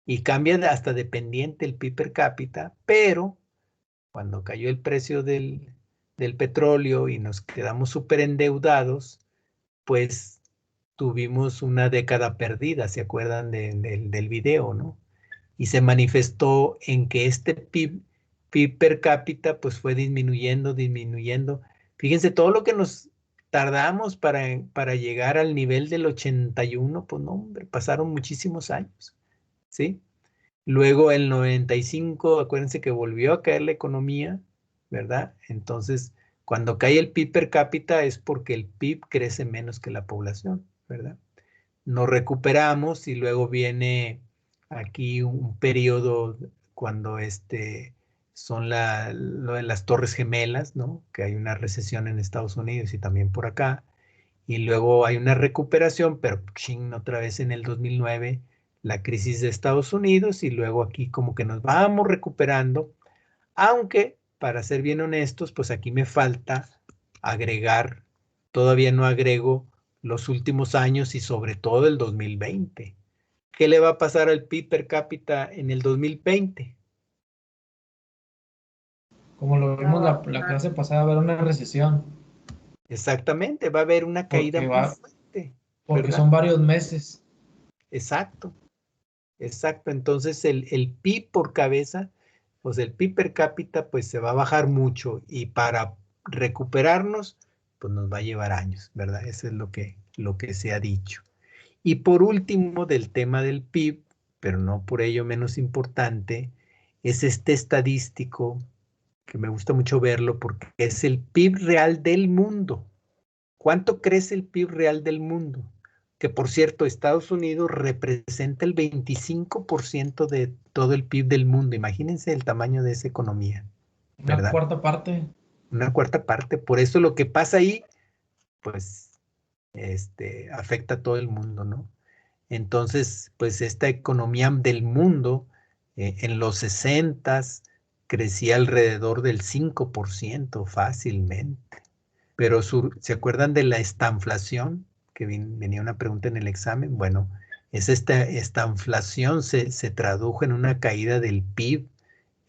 y cambia hasta dependiente el PIB per cápita, pero cuando cayó el precio del petróleo y nos quedamos súper endeudados, pues tuvimos una década perdida, ¿se acuerdan del video, no? Y se manifestó en que este PIB per cápita pues fue disminuyendo. Fíjense, todo lo que nos tardamos para llegar al nivel del 81, pues no, hombre, pasaron muchísimos años, ¿sí? Luego el 95, acuérdense que volvió a caer la economía, ¿verdad? Entonces, Cuando cae el PIB per cápita es porque el PIB crece menos que la población, ¿verdad? Nos recuperamos y luego viene aquí un periodo cuando son lo de las Torres Gemelas, ¿no? Que hay una recesión en Estados Unidos y también por acá. Y luego hay una recuperación, pero ching, otra vez en el 2009, la crisis de Estados Unidos y luego aquí como que nos vamos recuperando, aunque para ser bien honestos, pues aquí me falta agregar, todavía no agrego los últimos años y sobre todo el 2020. ¿Qué le va a pasar al PIB per cápita en el 2020? Como lo vimos la clase pasada, va a haber una recesión, Exactamente, va a haber una caída porque, muy fuerte, porque ¿verdad? son varios meses. Exacto, exacto. Entonces el PIB por cabeza, pues el PIB per cápita, pues se va a bajar mucho y para recuperarnos, pues nos va a llevar años, ¿verdad? Eso es lo que se ha dicho. Y por último, del tema del PIB, pero no por ello menos importante, es este estadístico que me gusta mucho verlo porque es el PIB real del mundo. ¿Cuánto crece el PIB real del mundo? Que por cierto, Estados Unidos representa el 25% de todo el PIB del mundo. Imagínense el tamaño de esa economía, Una ¿verdad? cuarta parte. Una cuarta parte. Por eso lo que pasa ahí, pues, afecta a todo el mundo, ¿no? Entonces, pues esta economía del mundo en los 60s crecía alrededor del 5% fácilmente. Pero ¿se acuerdan de la estanflación? Que venía una pregunta en el examen. Bueno, esta estanflación se tradujo en una caída del PIB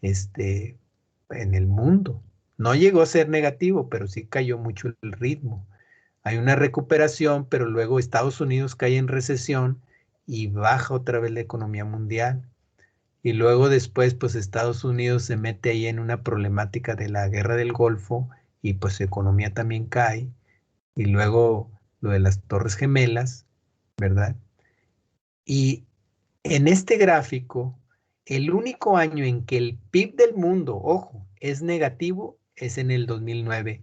en el mundo. No llegó a ser negativo, pero sí cayó mucho el ritmo. Hay una recuperación, pero luego Estados Unidos cae en recesión y baja otra vez la economía mundial. Y luego después, pues Estados Unidos se mete ahí en una problemática de la guerra del Golfo y pues su economía también cae. Y luego lo de las Torres Gemelas, ¿verdad? Y en este gráfico, el único año en que el PIB del mundo, ojo, es negativo es en el 2009,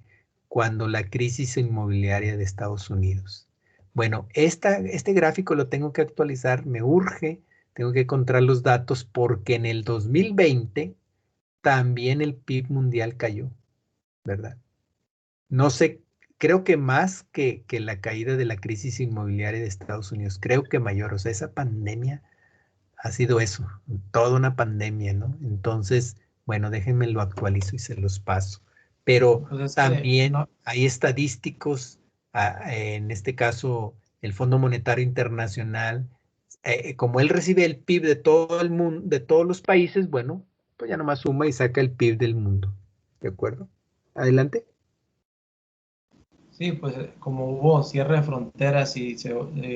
cuando la crisis inmobiliaria de Estados Unidos. Bueno, este gráfico lo tengo que actualizar, me urge, tengo que encontrar los datos porque en el 2020 también el PIB mundial cayó, ¿verdad? No sé, creo que más que la caída de la crisis inmobiliaria de Estados Unidos, creo que mayor, o sea, esa pandemia ha sido eso, toda una pandemia, ¿no? Entonces, bueno, déjenme lo actualizo y se los paso. Pero Pues es que también no, hay estadísticos, en este caso, el Fondo Monetario Internacional, como él recibe el PIB de todo el mundo, de todos los países, bueno, pues ya nomás suma y saca el PIB del mundo. ¿De acuerdo? Adelante. sí, pues como hubo cierre de fronteras y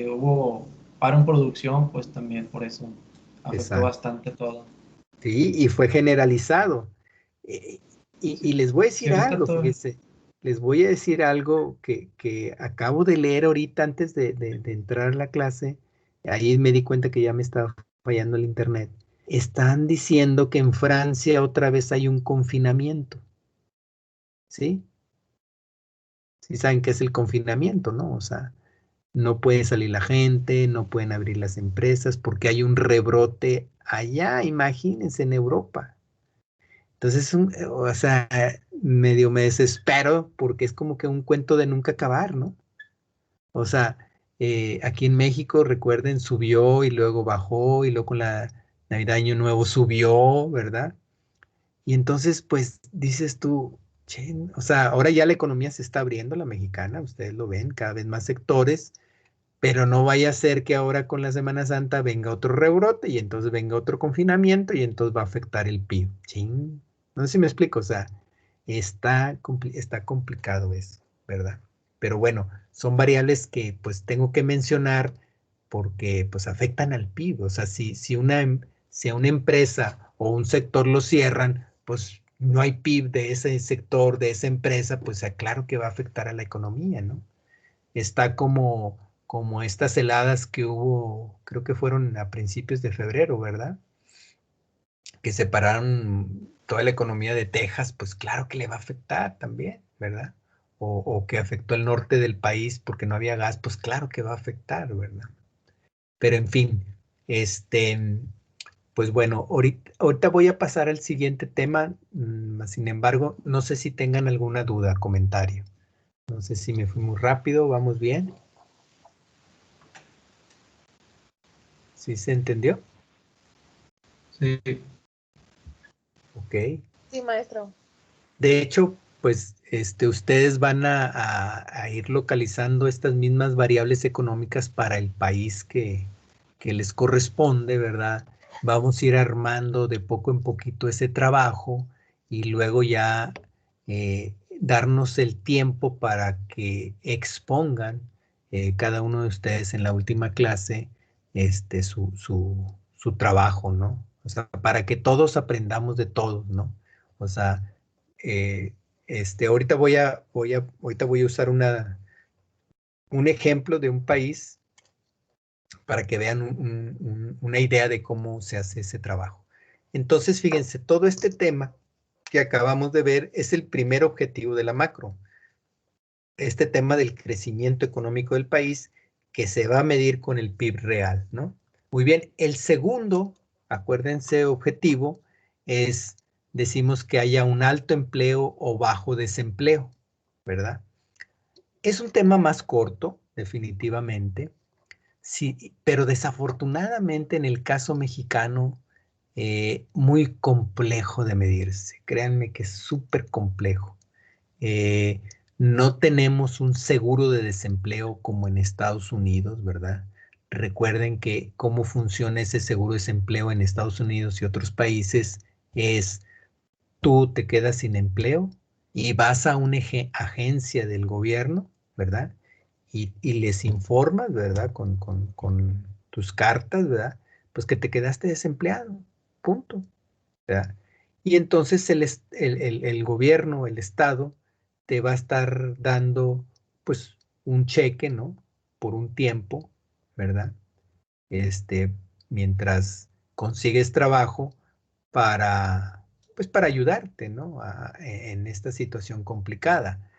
hubo paro en producción, pues también por eso afectó Exacto. bastante todo. Sí, y fue generalizado. Eh, y les voy a Sí, decir ahorita algo, todo. fíjese, les voy a decir algo que acabo de leer ahorita antes de entrar a la clase. Ahí me di cuenta que ya me estaba fallando el internet. Están diciendo que en Francia otra vez hay un confinamiento, ¿sí? Sí saben qué es el confinamiento, ¿no? O sea, no puede salir la gente, no pueden abrir las empresas porque hay un rebrote allá, imagínense, en Europa. Entonces, o sea, medio me desespero porque es como que un cuento de nunca acabar, ¿no? O sea, aquí en México, recuerden, subió y luego bajó y luego con la Navidad Año Nuevo subió, ¿verdad? Y entonces, pues dices tú, "Che", o sea, ahora ya la economía se está abriendo, la mexicana, ustedes lo ven, cada vez más sectores, pero no vaya a ser que ahora con la Semana Santa venga otro rebrote y entonces venga otro confinamiento y entonces va a afectar el PIB. Ching. No sé si me explico, o sea, está complicado eso, ¿verdad? Pero bueno, son variables que pues tengo que mencionar porque pues afectan al PIB. O sea, si a una empresa o un sector lo cierran, pues no hay PIB de ese sector, de esa empresa, pues claro que va a afectar a la economía, ¿no? Está como estas heladas que hubo, creo que fueron a principios de febrero, ¿verdad? Que separaron toda la economía de Texas, pues claro que le va a afectar también. ¿verdad? O que afectó el norte del país porque no había gas, pues claro que va a afectar, ¿verdad? Pero en fin, pues bueno, ahorita voy a pasar al siguiente tema, sin embargo, no sé si tengan alguna duda, comentario. No sé si me fui muy rápido, ¿vamos bien? ¿Sí se entendió? Sí. Ok. Sí, maestro. De hecho, pues ustedes van a ir localizando estas mismas variables económicas para el país que les corresponde, ¿verdad? Vamos a ir armando de poco en poquito ese trabajo y luego ya darnos el tiempo para que expongan cada uno de ustedes en la última clase su trabajo, ¿no? O sea, para que todos aprendamos de todos, ¿no? O sea, eh, ahorita voy a usar un ejemplo de un país para que vean una idea de cómo se hace ese trabajo. Entonces, fíjense, todo este tema que acabamos de ver es el primer objetivo de la macro. Este tema del crecimiento económico del país que se va a medir con el PIB real, ¿no? Muy bien, el segundo, acuérdense, objetivo es, decimos que haya un alto empleo o bajo desempleo, ¿verdad? Es un tema más corto, definitivamente, sí, pero desafortunadamente en el caso mexicano, muy complejo de medirse. Créanme que es súper complejo. Eh, no tenemos un seguro de desempleo como en Estados Unidos, ¿verdad? Recuerden que cómo funciona ese seguro de desempleo en Estados Unidos y otros países es tú te quedas sin empleo y vas a una agencia del gobierno, ¿verdad? Y les informas, ¿verdad? Con tus cartas, ¿verdad? Pues que te quedaste desempleado, punto, ¿verdad? Y entonces el gobierno, el Estado, te va a estar dando, pues, un cheque, ¿no? Por un tiempo, ¿verdad? Este, mientras consigues trabajo para, pues, para ayudarte, ¿no? En esta situación complicada.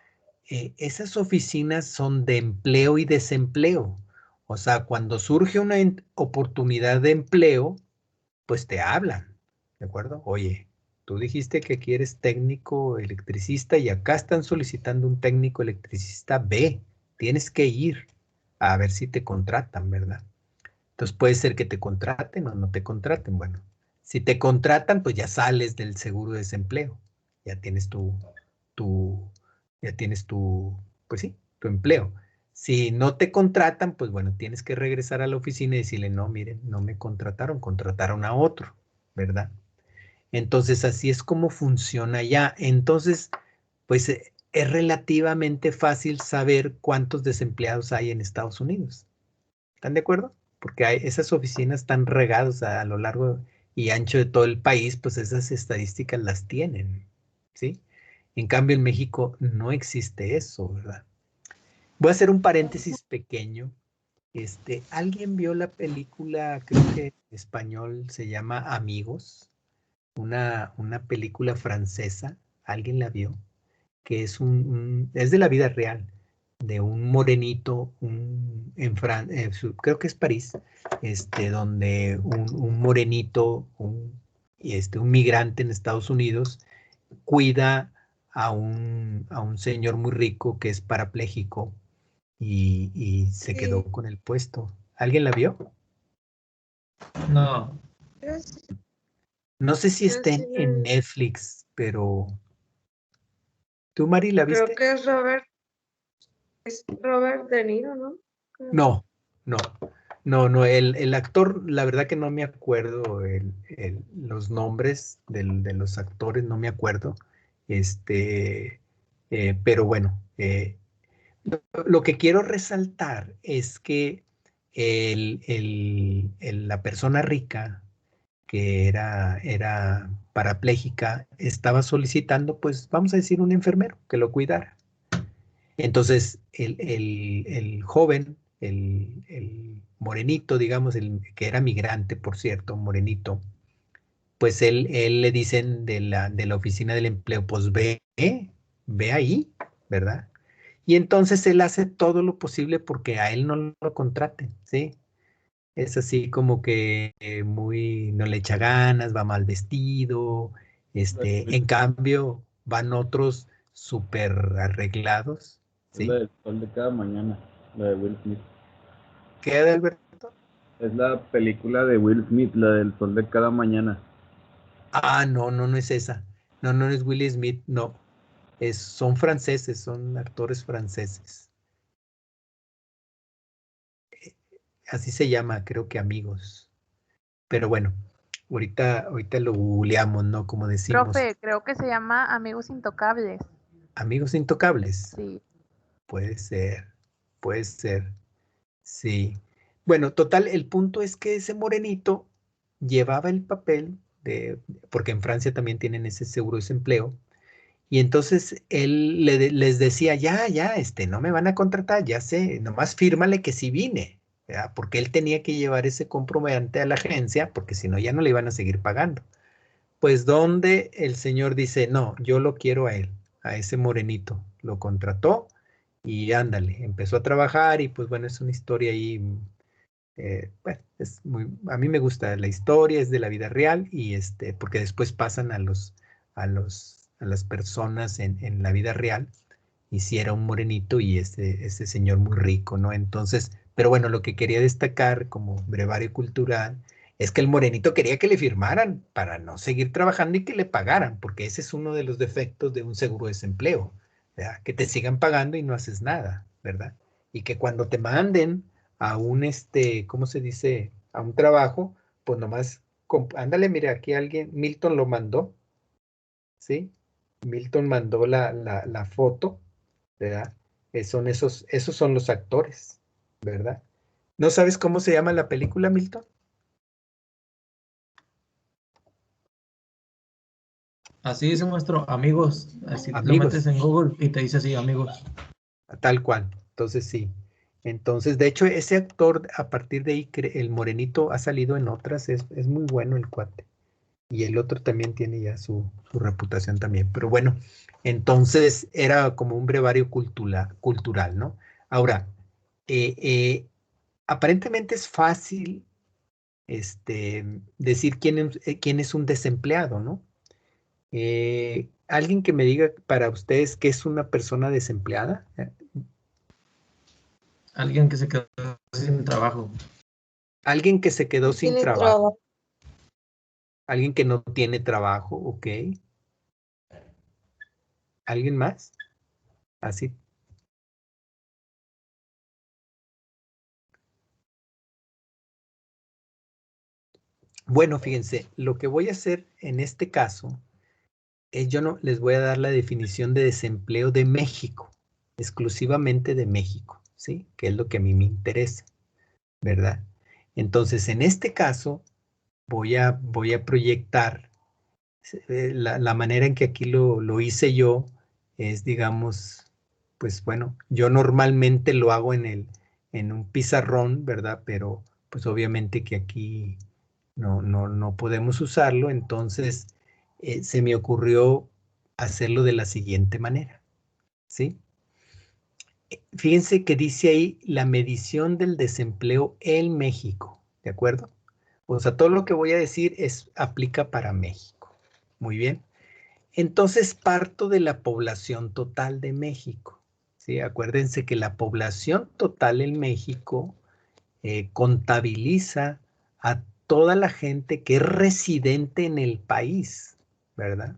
Esas oficinas son de empleo y desempleo. O sea, cuando surge una oportunidad de empleo, pues te hablan, ¿de acuerdo? Oye, tú dijiste que quieres técnico electricista y acá están solicitando un técnico electricista B. Tienes que ir a ver si te contratan, ¿verdad? Entonces puede ser que te contraten o no te contraten. Bueno, si te contratan, pues ya sales del seguro de desempleo. Ya tienes tu, ya tienes pues sí, tu empleo. Si no te contratan, pues bueno, tienes que regresar a la oficina y decirle, no, miren, no me contrataron, contrataron a otro, ¿verdad? Entonces así es como funciona ya. Entonces, pues es relativamente fácil saber cuántos desempleados hay en Estados Unidos. ¿Están de acuerdo? Porque esas oficinas están regadas a lo largo y ancho de todo el país, pues esas estadísticas las tienen, ¿sí? En cambio, en México no existe eso, ¿verdad? Voy a hacer un paréntesis pequeño. ¿Alguien vio la película, creo que en español se llama Amigos? Una película francesa. ¿Alguien la vio? Que es es de la vida real, de un morenito, creo que es París, donde un morenito, un migrante en Estados Unidos, cuida a un señor muy rico que es parapléjico y se quedó con el puesto. ¿Alguien la vio? No. No sé si está en Netflix, pero ¿tú, Mari, la Creo viste? que es Robert De Niro, ¿no? No, no, no, el actor, la verdad que no me acuerdo los nombres de los actores, no me acuerdo, pero bueno, lo que quiero resaltar es que la persona rica que era parapléjica estaba solicitando, pues vamos a decir, un enfermero que lo cuidara. Entonces, el joven, el morenito, digamos, el que era migrante, por cierto, morenito, pues él le dicen de la oficina del empleo, pues ve ahí, ¿verdad? Y entonces él hace todo lo posible porque a él no lo contraten, ¿sí? Es así como que muy, no le echa ganas, va mal vestido, en cambio van otros súper arreglados, Es la ¿sí? del sol de cada mañana, la de Will Smith. ¿Qué, Alberto? Es la película de Will Smith, la del sol de cada mañana. Ah, no, no, no es esa. No, no es Will Smith, no. Son franceses, son actores franceses. Así se llama, creo que Amigos. Pero bueno, ahorita lo googleamos, ¿no? Como decimos, Profe, creo que se llama Amigos Intocables. Amigos Intocables. Sí. Puede ser, sí. Bueno, total, el punto es que ese morenito llevaba el papel porque en Francia también tienen ese seguro de desempleo, y entonces él les decía, ya, no me van a contratar, ya sé, nomás fírmale que sí vine, ¿verdad? Porque él tenía que llevar ese comprobante a la agencia, porque si no ya no le iban a seguir pagando. Pues donde el señor dice, no, yo lo quiero a él, a ese morenito, lo contrató y ándale, empezó a trabajar y pues bueno, es una historia ahí, bueno, a mí me gusta la historia, es de la vida real y porque después pasan a las personas en la vida real y si era un morenito y ese señor muy rico, ¿no? Entonces, pero bueno, lo que quería destacar como brevario cultural es que el morenito quería que le firmaran para no seguir trabajando y que le pagaran, porque ese es uno de los defectos de un seguro de desempleo, ¿verdad? Que te sigan pagando y no haces nada, ¿verdad? Y que cuando te manden a un, ¿cómo se dice? A un trabajo, pues nomás, ándale, mire, aquí alguien, Milton lo mandó, ¿sí? Milton mandó la foto, ¿verdad? Esos son los actores, ¿verdad? ¿No sabes cómo se llama la película, Milton? Así dice nuestro amigos. Así lo Amigos, metes en Google y te dice así, amigos. tal cual. Entonces sí. Entonces, de hecho, ese actor, a partir de ahí, el morenito ha salido en otras, es muy bueno el cuate. Y el otro también tiene ya su reputación también. Pero bueno, entonces era como un brevario cultural, ¿no? Ahora, eh, eh, aparentemente es fácil decir quién es un desempleado, ¿no? Alguien que me diga para ustedes qué es una persona desempleada. Alguien que se quedó sin trabajo. Alguien que se quedó sin Tiene trabajo. trabajo. Alguien que no tiene trabajo, ¿ok? ¿Alguien más? Así. Bueno, fíjense, lo que voy a hacer en este caso es yo no les voy a dar la definición de desempleo de México, exclusivamente de México, ¿sí? Que es lo que a mí me interesa, ¿verdad? Entonces, en este caso, voy a proyectar la manera en que aquí lo hice yo es, digamos, pues bueno, yo normalmente lo hago en un pizarrón, ¿verdad? Pero pues obviamente que aquí no podemos usarlo, entonces se me ocurrió hacerlo de la siguiente manera, ¿sí? Fíjense que dice ahí la medición del desempleo en México, ¿de acuerdo? O sea, todo lo que voy a decir aplica para México. Muy bien. Entonces parto de la población total de México, ¿sí? Acuérdense que la población total en México contabiliza a toda la gente que es residente en el país, ¿verdad?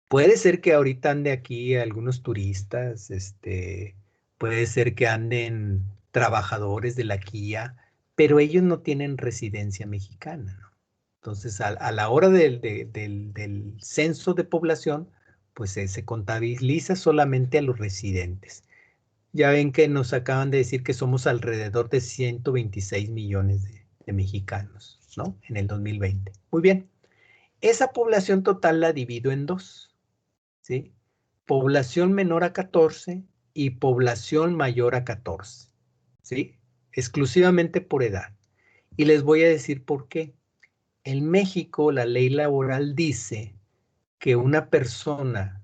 Puede ser que ahorita ande aquí algunos turistas, puede ser que anden trabajadores de la Kia, pero ellos no tienen residencia mexicana, ¿no? Entonces, a la hora del censo de población, pues se contabiliza solamente a los residentes. Ya ven que nos acaban de decir que somos alrededor de 126 millones de mexicanos, ¿no? En el 2020. Muy bien. Esa población total la divido en dos, ¿sí? Población menor a 14 y población mayor a 14, ¿sí? Exclusivamente por edad. Y les voy a decir por qué. En México, la ley laboral dice que una persona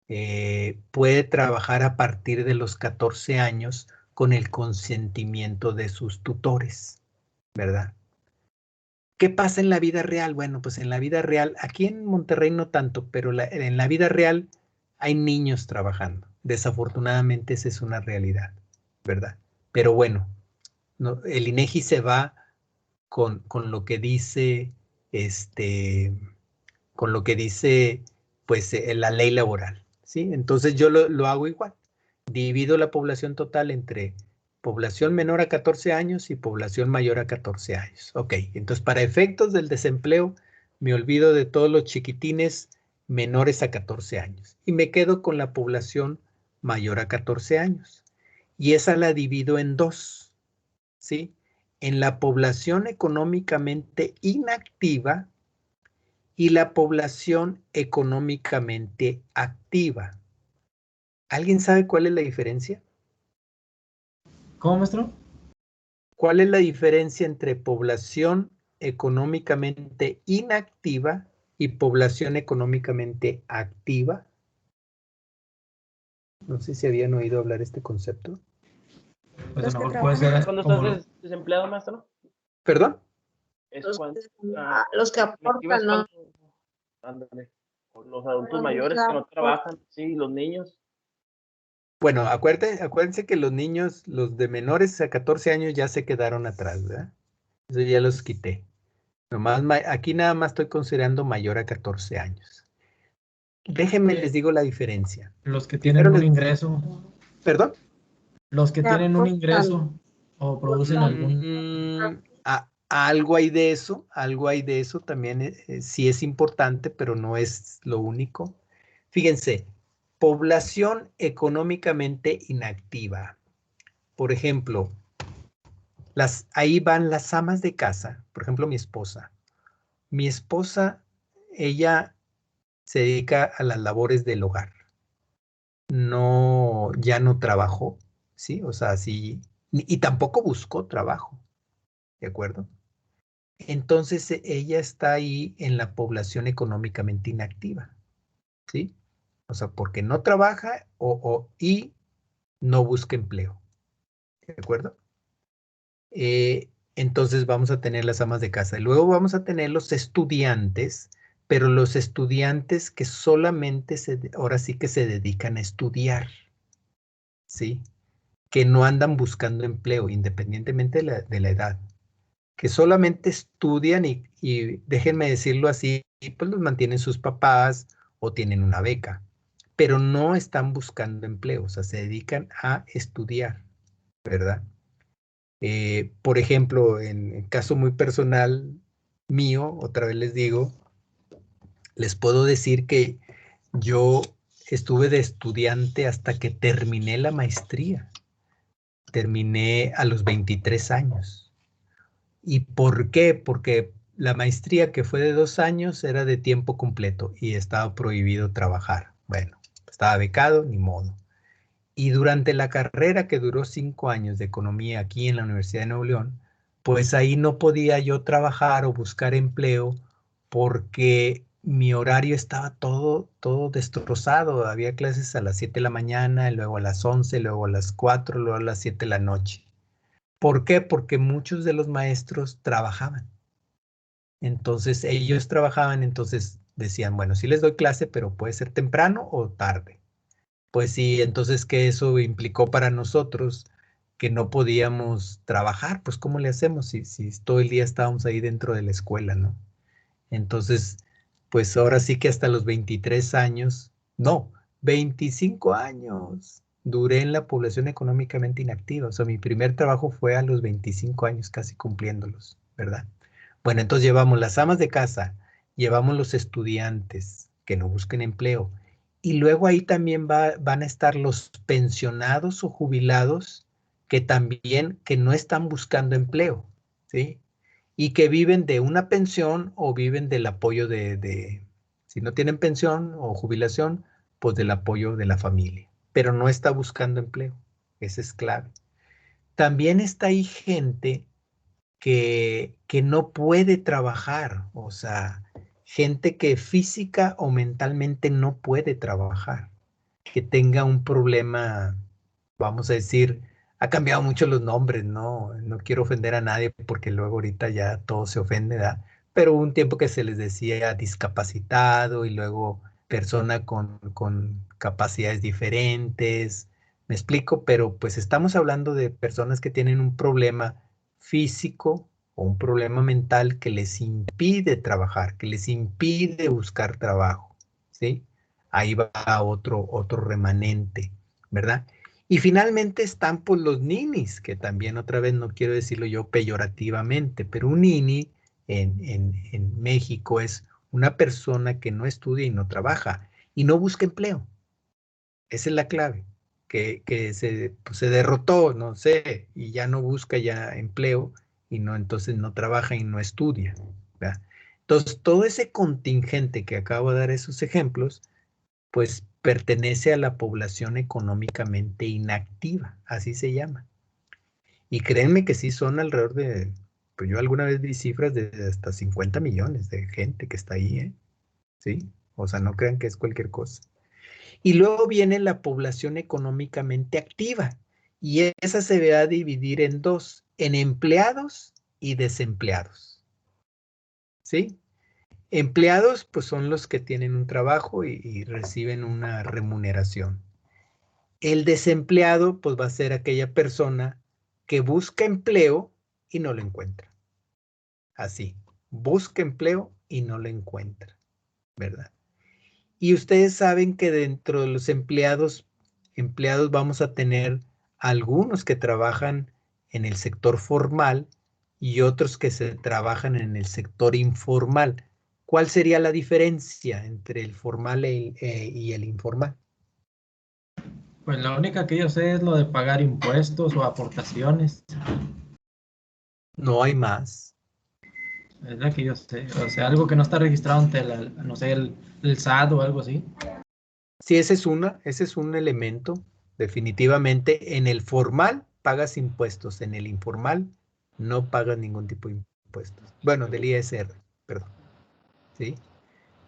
puede trabajar a partir de los 14 años con el consentimiento de sus tutores, ¿verdad? ¿Qué pasa en la vida real? Bueno, pues en la vida real, aquí en Monterrey no tanto, pero en la vida real hay niños trabajando. Desafortunadamente esa es una realidad, ¿verdad? Pero bueno, no, el INEGI se va con lo que dice, con lo que dice, pues, la ley laboral, ¿sí? Entonces yo lo hago igual. Divido la población total entre población menor a 14 años y población mayor a 14 años. Ok, entonces para efectos del desempleo me olvido de todos los chiquitines menores a 14 años y me quedo con la población mayor a 14 años. Y esa la divido en dos, ¿sí? En la población económicamente inactiva y la población económicamente activa. ¿Alguien sabe cuál es la diferencia? ¿Cómo, maestro? ¿Cuál es la diferencia entre población económicamente inactiva y población económicamente activa? No sé si habían oído hablar de este concepto. Pues Los a que lo mejor puede trabajan. ser Cuando como estás desempleado, maestro, ¿Perdón? es Los, cuando... los que activa es aportan, ¿no? cuando- ándale, o los adultos Los mayores que no que trabajan, sí, los niños. Bueno, acuérdense que los niños, los de menores a 14 años ya se quedaron atrás, ¿verdad? Eso ya los quité. Aquí nada más estoy considerando mayor a 14 años. Déjenme les digo la diferencia. los que Primero tienen un ingreso, ¿Perdón? los que tienen un aportan. ingreso o producen algún... Algo hay de eso, también sí es importante, pero no es lo único. Fíjense, población económicamente inactiva. Por ejemplo, ahí van las amas de casa, por ejemplo, mi esposa. Mi esposa, ella se dedica a las labores del hogar. No, ya no trabajó, ¿sí? O sea, sí, y tampoco buscó trabajo, ¿de acuerdo? Entonces ella está ahí en la población económicamente inactiva, ¿sí? O sea, porque no trabaja y no busca empleo, ¿de acuerdo? Entonces vamos a tener las amas de casa. Y luego vamos a tener los estudiantes, pero los estudiantes que solamente ahora sí que se dedican a estudiar, ¿sí? Que no andan buscando empleo, independientemente de la edad, que solamente estudian y déjenme decirlo así, pues los mantienen sus papás o tienen una beca, pero no están buscando empleo, o sea, se dedican a estudiar, ¿verdad? Por ejemplo, en el caso muy personal mío, otra vez les digo, les puedo decir que yo estuve de estudiante hasta que terminé la maestría. Terminé a los 23 años. ¿Y por qué? Porque la maestría, que fue de 2 años, era de tiempo completo y estaba prohibido trabajar. Bueno, estaba becado, ni modo. Y durante la carrera, que duró 5 años de economía aquí en la Universidad de Nuevo León, pues ahí no podía yo trabajar o buscar empleo porque mi horario estaba todo destrozado. Había clases a las 7 de la mañana, luego a las 11, luego a las 4, luego a las 7 de la noche. ¿Por qué? Porque muchos de los maestros trabajaban. Entonces ellos trabajaban, entonces decían, bueno, sí les doy clase, pero puede ser temprano o tarde. Pues sí, entonces que eso implicó para nosotros que no podíamos trabajar, pues ¿cómo le hacemos si todo el día estábamos ahí dentro de la escuela, ¿no? Entonces, pues ahora sí que hasta los 23 años, no, 25 años, duré en la población económicamente inactiva. O sea, mi primer trabajo fue a los 25 años, casi cumpliéndolos, ¿verdad? Bueno, entonces llevamos las amas de casa, llevamos los estudiantes que no busquen empleo, y luego ahí también van a estar los pensionados o jubilados que también, que no están buscando empleo, ¿sí? Y que viven de una pensión o viven del apoyo si no tienen pensión o jubilación, pues del apoyo de la familia, pero no está buscando empleo. Esa es clave. También está ahí gente que no puede trabajar, o sea, gente que física o mentalmente no puede trabajar. que tenga un problema, vamos a decir, ha cambiado mucho los nombres, ¿no? No quiero ofender a nadie porque luego ahorita ya todo se ofende, ¿verdad? Pero hubo un tiempo que se les decía discapacitado y luego persona con capacidades diferentes. Me explico, pero pues estamos hablando de personas que tienen un problema físico o un problema mental que les impide trabajar, que les impide buscar trabajo, ¿sí? Ahí va otro remanente, ¿verdad? Y finalmente están pues los ninis, que también otra vez no quiero decirlo yo peyorativamente, pero un nini en México es una persona que no estudia y no trabaja y no busca empleo. Esa es la clave, que pues, se derrotó, no sé, y ya no busca ya empleo y no, entonces no trabaja y no estudia, ¿verdad? Entonces, todo ese contingente que acabo de dar esos ejemplos, pues pertenece a la población económicamente inactiva, así se llama. Y créanme que sí son alrededor de, pues yo alguna vez vi cifras de hasta 50 millones de gente que está ahí, ¿eh? ¿Sí? O sea, no crean que es cualquier cosa. Y luego viene la población económicamente activa, y esa se va a dividir en dos, en empleados y desempleados. ¿Sí? Empleados, pues son los que tienen un trabajo y reciben una remuneración. El desempleado, pues va a ser aquella persona que busca empleo y no lo encuentra. Así, busca empleo y no lo encuentra, ¿verdad? Y ustedes saben que dentro de los empleados vamos a tener algunos que trabajan en el sector formal y otros que se trabajan en el sector informal. ¿Cuál sería la diferencia entre el formal y el informal? Pues la única que yo sé es lo de pagar impuestos o aportaciones. No hay más. Es la que yo sé. O sea, algo que no está registrado ante no sé, el SAT o algo así. Sí, ese es un elemento. Definitivamente, en el formal pagas impuestos, en el informal no pagas ningún tipo de impuestos. Bueno, del ISR, perdón. ¿Sí?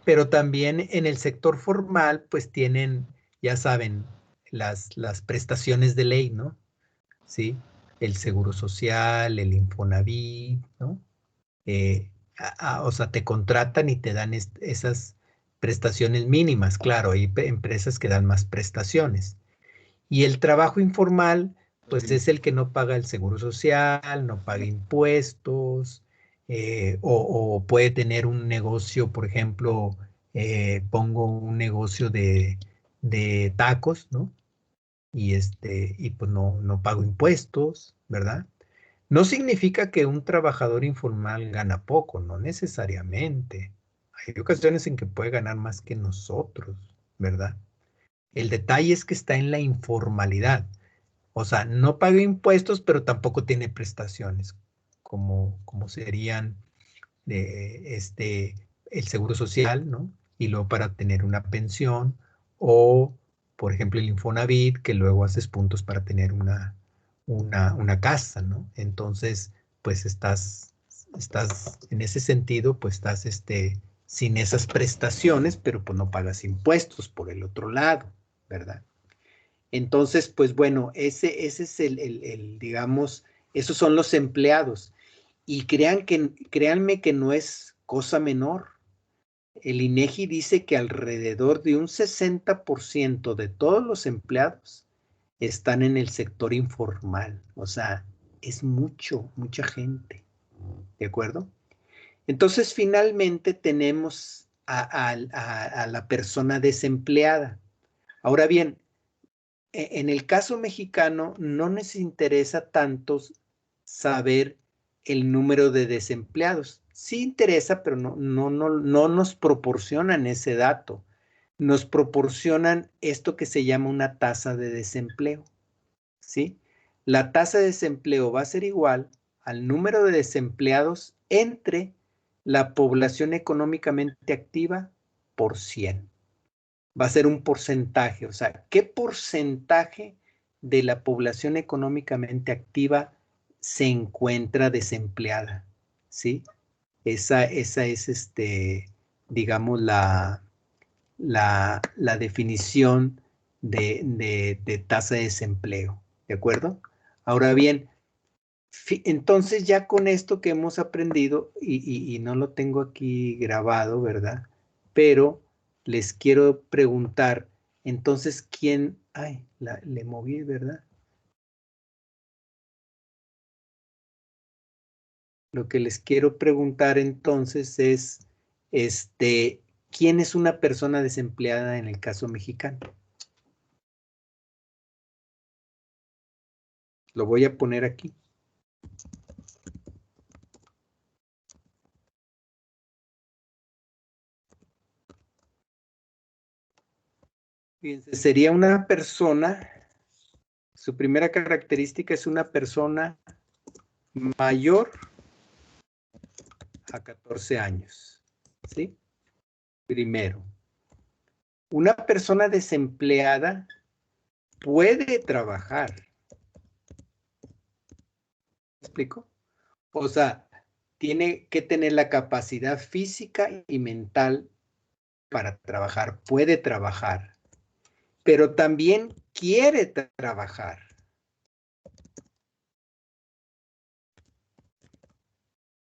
Pero también en el sector formal, pues tienen, ya saben, las prestaciones de ley, ¿no? ¿Sí? El seguro social, el Infonavit, ¿no? O sea, te contratan y te dan esas prestaciones mínimas. Claro, hay empresas que dan más prestaciones. Y el trabajo informal, pues es el que no paga el seguro social, no paga impuestos, o puede tener un negocio, por ejemplo, pongo un negocio de tacos, ¿no? Y pues no pago impuestos, ¿verdad? No significa que un trabajador informal gana poco, no necesariamente. Hay ocasiones en que puede ganar más que nosotros, ¿verdad? El detalle es que está en la informalidad. O sea, no paga impuestos, pero tampoco tiene prestaciones, como serían el seguro social, ¿no? Y luego para tener una pensión, o, por ejemplo, el Infonavit, que luego haces puntos para tener una casa, ¿no? Entonces, pues estás en ese sentido, pues estás sin esas prestaciones, pero pues no pagas impuestos por el otro lado, ¿verdad? Entonces, pues bueno, ese es digamos, esos son los empleados. Y créanme que no es cosa menor. El INEGI dice que alrededor de un 60% de todos los empleados están en el sector informal. O sea, es mucha gente. ¿De acuerdo? Entonces, finalmente tenemos a la persona desempleada. Ahora bien, en el caso mexicano no nos interesa tanto saber el número de desempleados. Sí interesa, pero no nos proporcionan ese dato. Nos proporcionan esto que se llama una tasa de desempleo, ¿sí? La tasa de desempleo va a ser igual al número de desempleados entre la población económicamente activa por 100. Va a ser un porcentaje, o sea, ¿qué porcentaje de la población económicamente activa se encuentra desempleada? ¿Sí? Esa es, digamos, la definición de tasa de desempleo, ¿de acuerdo? Ahora bien, entonces ya con esto que hemos aprendido, y no lo tengo aquí grabado, ¿verdad? Pero les quiero preguntar, entonces, ¿quién? Ay, le moví, ¿verdad? Lo que les quiero preguntar entonces es, ¿quién es una persona desempleada en el caso mexicano? Lo voy a poner aquí. Fíjense, sería una persona, su primera característica es una persona mayor a 14 años, ¿sí? Primero, una persona desempleada puede trabajar. ¿Me explico? O sea, tiene que tener la capacidad física y mental para trabajar, puede trabajar, pero también quiere trabajar.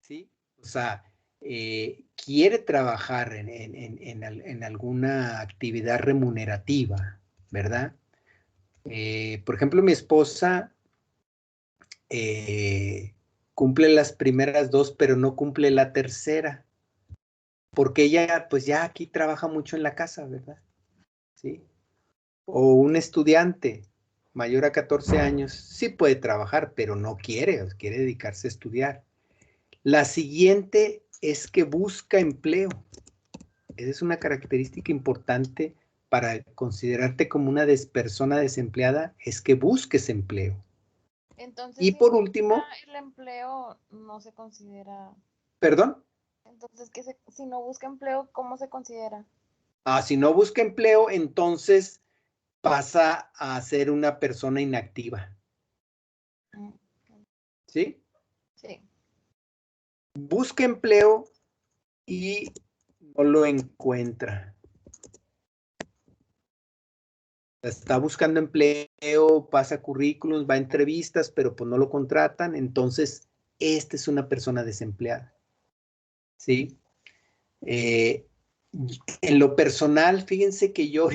¿Sí? O sea, quiere trabajar en alguna actividad remunerativa, ¿verdad? Por ejemplo, mi esposa cumple las primeras dos, pero no cumple la tercera, porque ella, pues ya aquí trabaja mucho en la casa, ¿verdad? ¿Sí? O un estudiante mayor a 14 años, sí puede trabajar, pero no quiere dedicarse a estudiar. La siguiente es que busca empleo. Esa es una característica importante para considerarte como una persona desempleada, es que busques empleo. Entonces, Y si por no último, busca el empleo, no se considera. ¿perdón? Entonces, si no busca empleo, ¿cómo se considera? Si no busca empleo, entonces pasa a ser una persona inactiva. ¿Sí? Sí. Busca empleo y no lo encuentra. Está buscando empleo, pasa currículums, va a entrevistas, pero pues no lo contratan, entonces esta es una persona desempleada. ¿Sí? En lo personal, fíjense que yo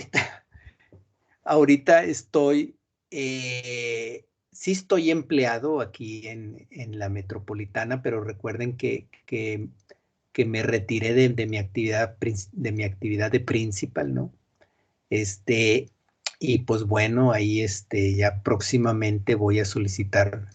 ahorita estoy, sí estoy empleado aquí en la metropolitana, pero recuerden que me retiré de mi actividad de principal, ¿no? Y pues bueno, ahí ya próximamente voy a solicitar,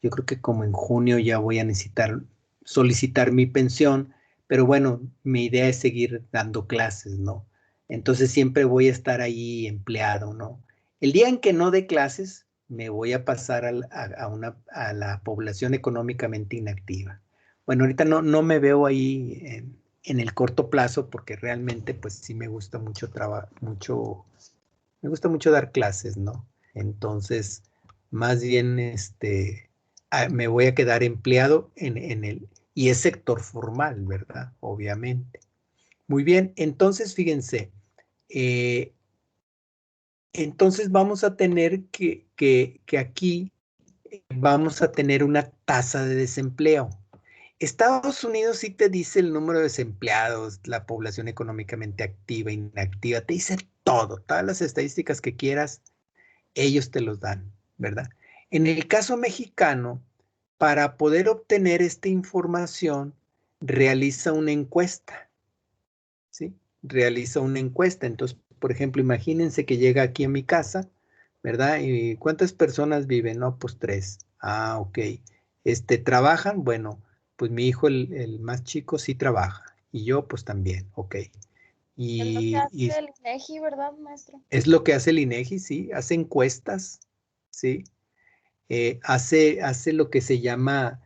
yo creo que como en junio ya voy a necesitar solicitar mi pensión, pero bueno, mi idea es seguir dando clases, ¿no? Entonces siempre voy a estar ahí empleado, ¿no? El día en que no dé clases, me voy a pasar a la población económicamente inactiva. Bueno, ahorita no me veo ahí en el corto plazo porque realmente pues sí me gusta mucho me gusta mucho dar clases, ¿no? Entonces, más bien, me voy a quedar empleado y es sector formal, ¿verdad? Obviamente. Muy bien, entonces, fíjense, entonces vamos a tener que aquí vamos a tener una tasa de desempleo. Estados Unidos sí te dice el número de desempleados, la población económicamente activa, inactiva, te dice todo, todas las estadísticas que quieras, ellos te los dan, ¿verdad? En el caso mexicano, para poder obtener esta información, realiza una encuesta, ¿sí? Realiza una encuesta. Entonces, por ejemplo, imagínense que llega aquí a mi casa, ¿verdad? ¿Y cuántas personas viven? No, pues 3. Ok. ¿Trabajan? Bueno, pues mi hijo, el más chico, sí trabaja. Y yo, pues también, ok. Es lo que Y hace el INEGI, ¿verdad, maestro? es lo que hace el INEGI, sí. Hace encuestas, ¿sí? Hace lo que se llama,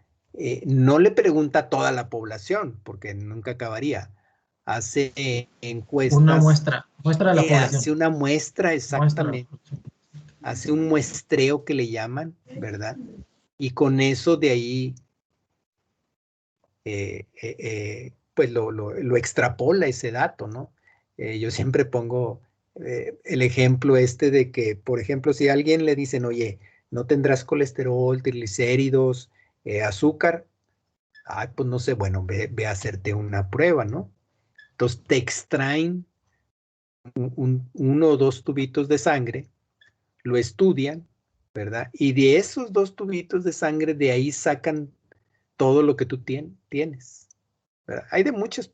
no le pregunta a toda la población, porque nunca acabaría. Hace encuestas. Una muestra de la población. Hace una muestra, exactamente. Muestra. Hace un muestreo que le llaman, ¿verdad? Y con eso de ahí, pues lo extrapola ese dato, ¿no? Yo siempre pongo el ejemplo este de que, por ejemplo, si a alguien le dicen, oye, no tendrás colesterol, triglicéridos, azúcar, ay, pues no sé, bueno, ve a hacerte una prueba, ¿no? Entonces te extraen uno o dos tubitos de sangre, lo estudian, ¿verdad? Y de esos 2 tubitos de sangre, de ahí sacan todo lo que tú tienes, ¿verdad? Hay de muchos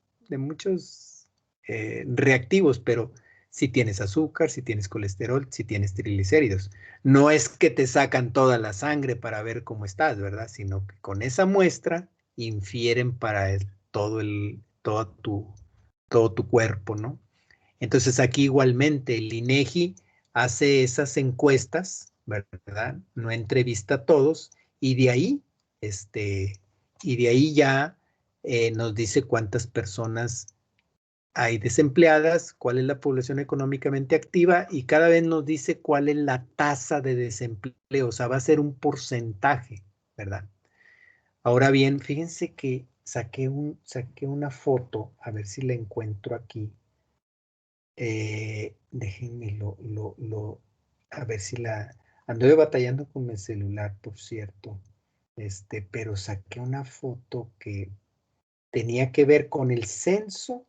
reactivos, pero si tienes azúcar, si tienes colesterol, si tienes triglicéridos. No es que te sacan toda la sangre para ver cómo estás, ¿verdad? Sino que con esa muestra infieren para todo tu cuerpo, ¿no? Entonces aquí igualmente el INEGI hace esas encuestas, ¿verdad? No entrevista a todos y de ahí, ya nos dice cuántas personas hay desempleadas, cuál es la población económicamente activa y cada vez nos dice cuál es la tasa de desempleo, o sea, va a ser un porcentaje, ¿verdad? Ahora bien, fíjense que saqué una foto, a ver si la encuentro aquí. Déjenme a ver si anduve batallando con mi celular, por cierto, pero saqué una foto que tenía que ver con el censo.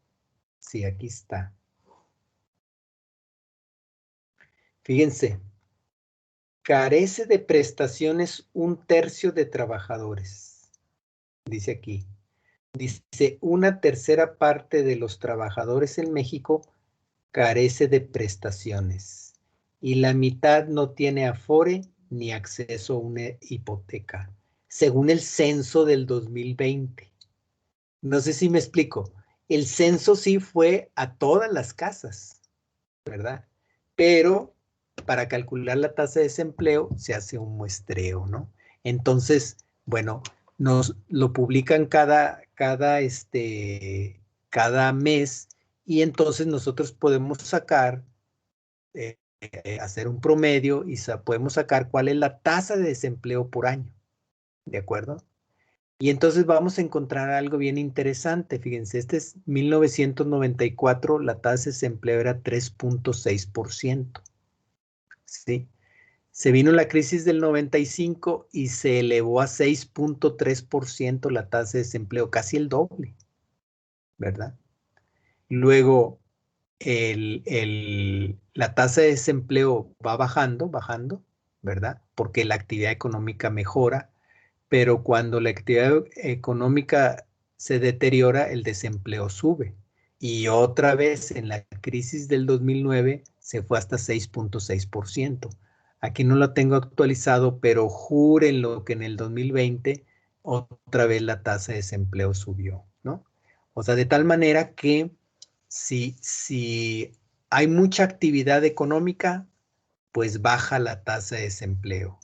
Sí, aquí está. Fíjense, carece de prestaciones 1/3 de trabajadores. Dice aquí. Dice, 1/3 parte de los trabajadores en México carece de prestaciones y la mitad no tiene afore ni acceso a una hipoteca, según el censo del 2020. No sé si me explico. El censo sí fue a todas las casas, ¿verdad? Pero para calcular la tasa de desempleo se hace un muestreo, ¿no? Entonces, bueno, nos lo publican cada mes y entonces nosotros podemos sacar, hacer un promedio y podemos sacar cuál es la tasa de desempleo por año, ¿de acuerdo? Y entonces vamos a encontrar algo bien interesante. Fíjense, este es 1994, la tasa de desempleo era 3.6%. ¿Sí? Se vino la crisis del 95 y se elevó a 6.3% la tasa de desempleo, casi el doble, ¿verdad? Luego, la tasa de desempleo va bajando, ¿verdad? Porque la actividad económica mejora, pero cuando la actividad económica se deteriora, el desempleo sube. Y otra vez en la crisis del 2009 se fue hasta 6.6%. Aquí no lo tengo actualizado, pero júrenlo que en el 2020 otra vez la tasa de desempleo subió, ¿no? O sea, de tal manera que si hay mucha actividad económica, pues baja la tasa de desempleo.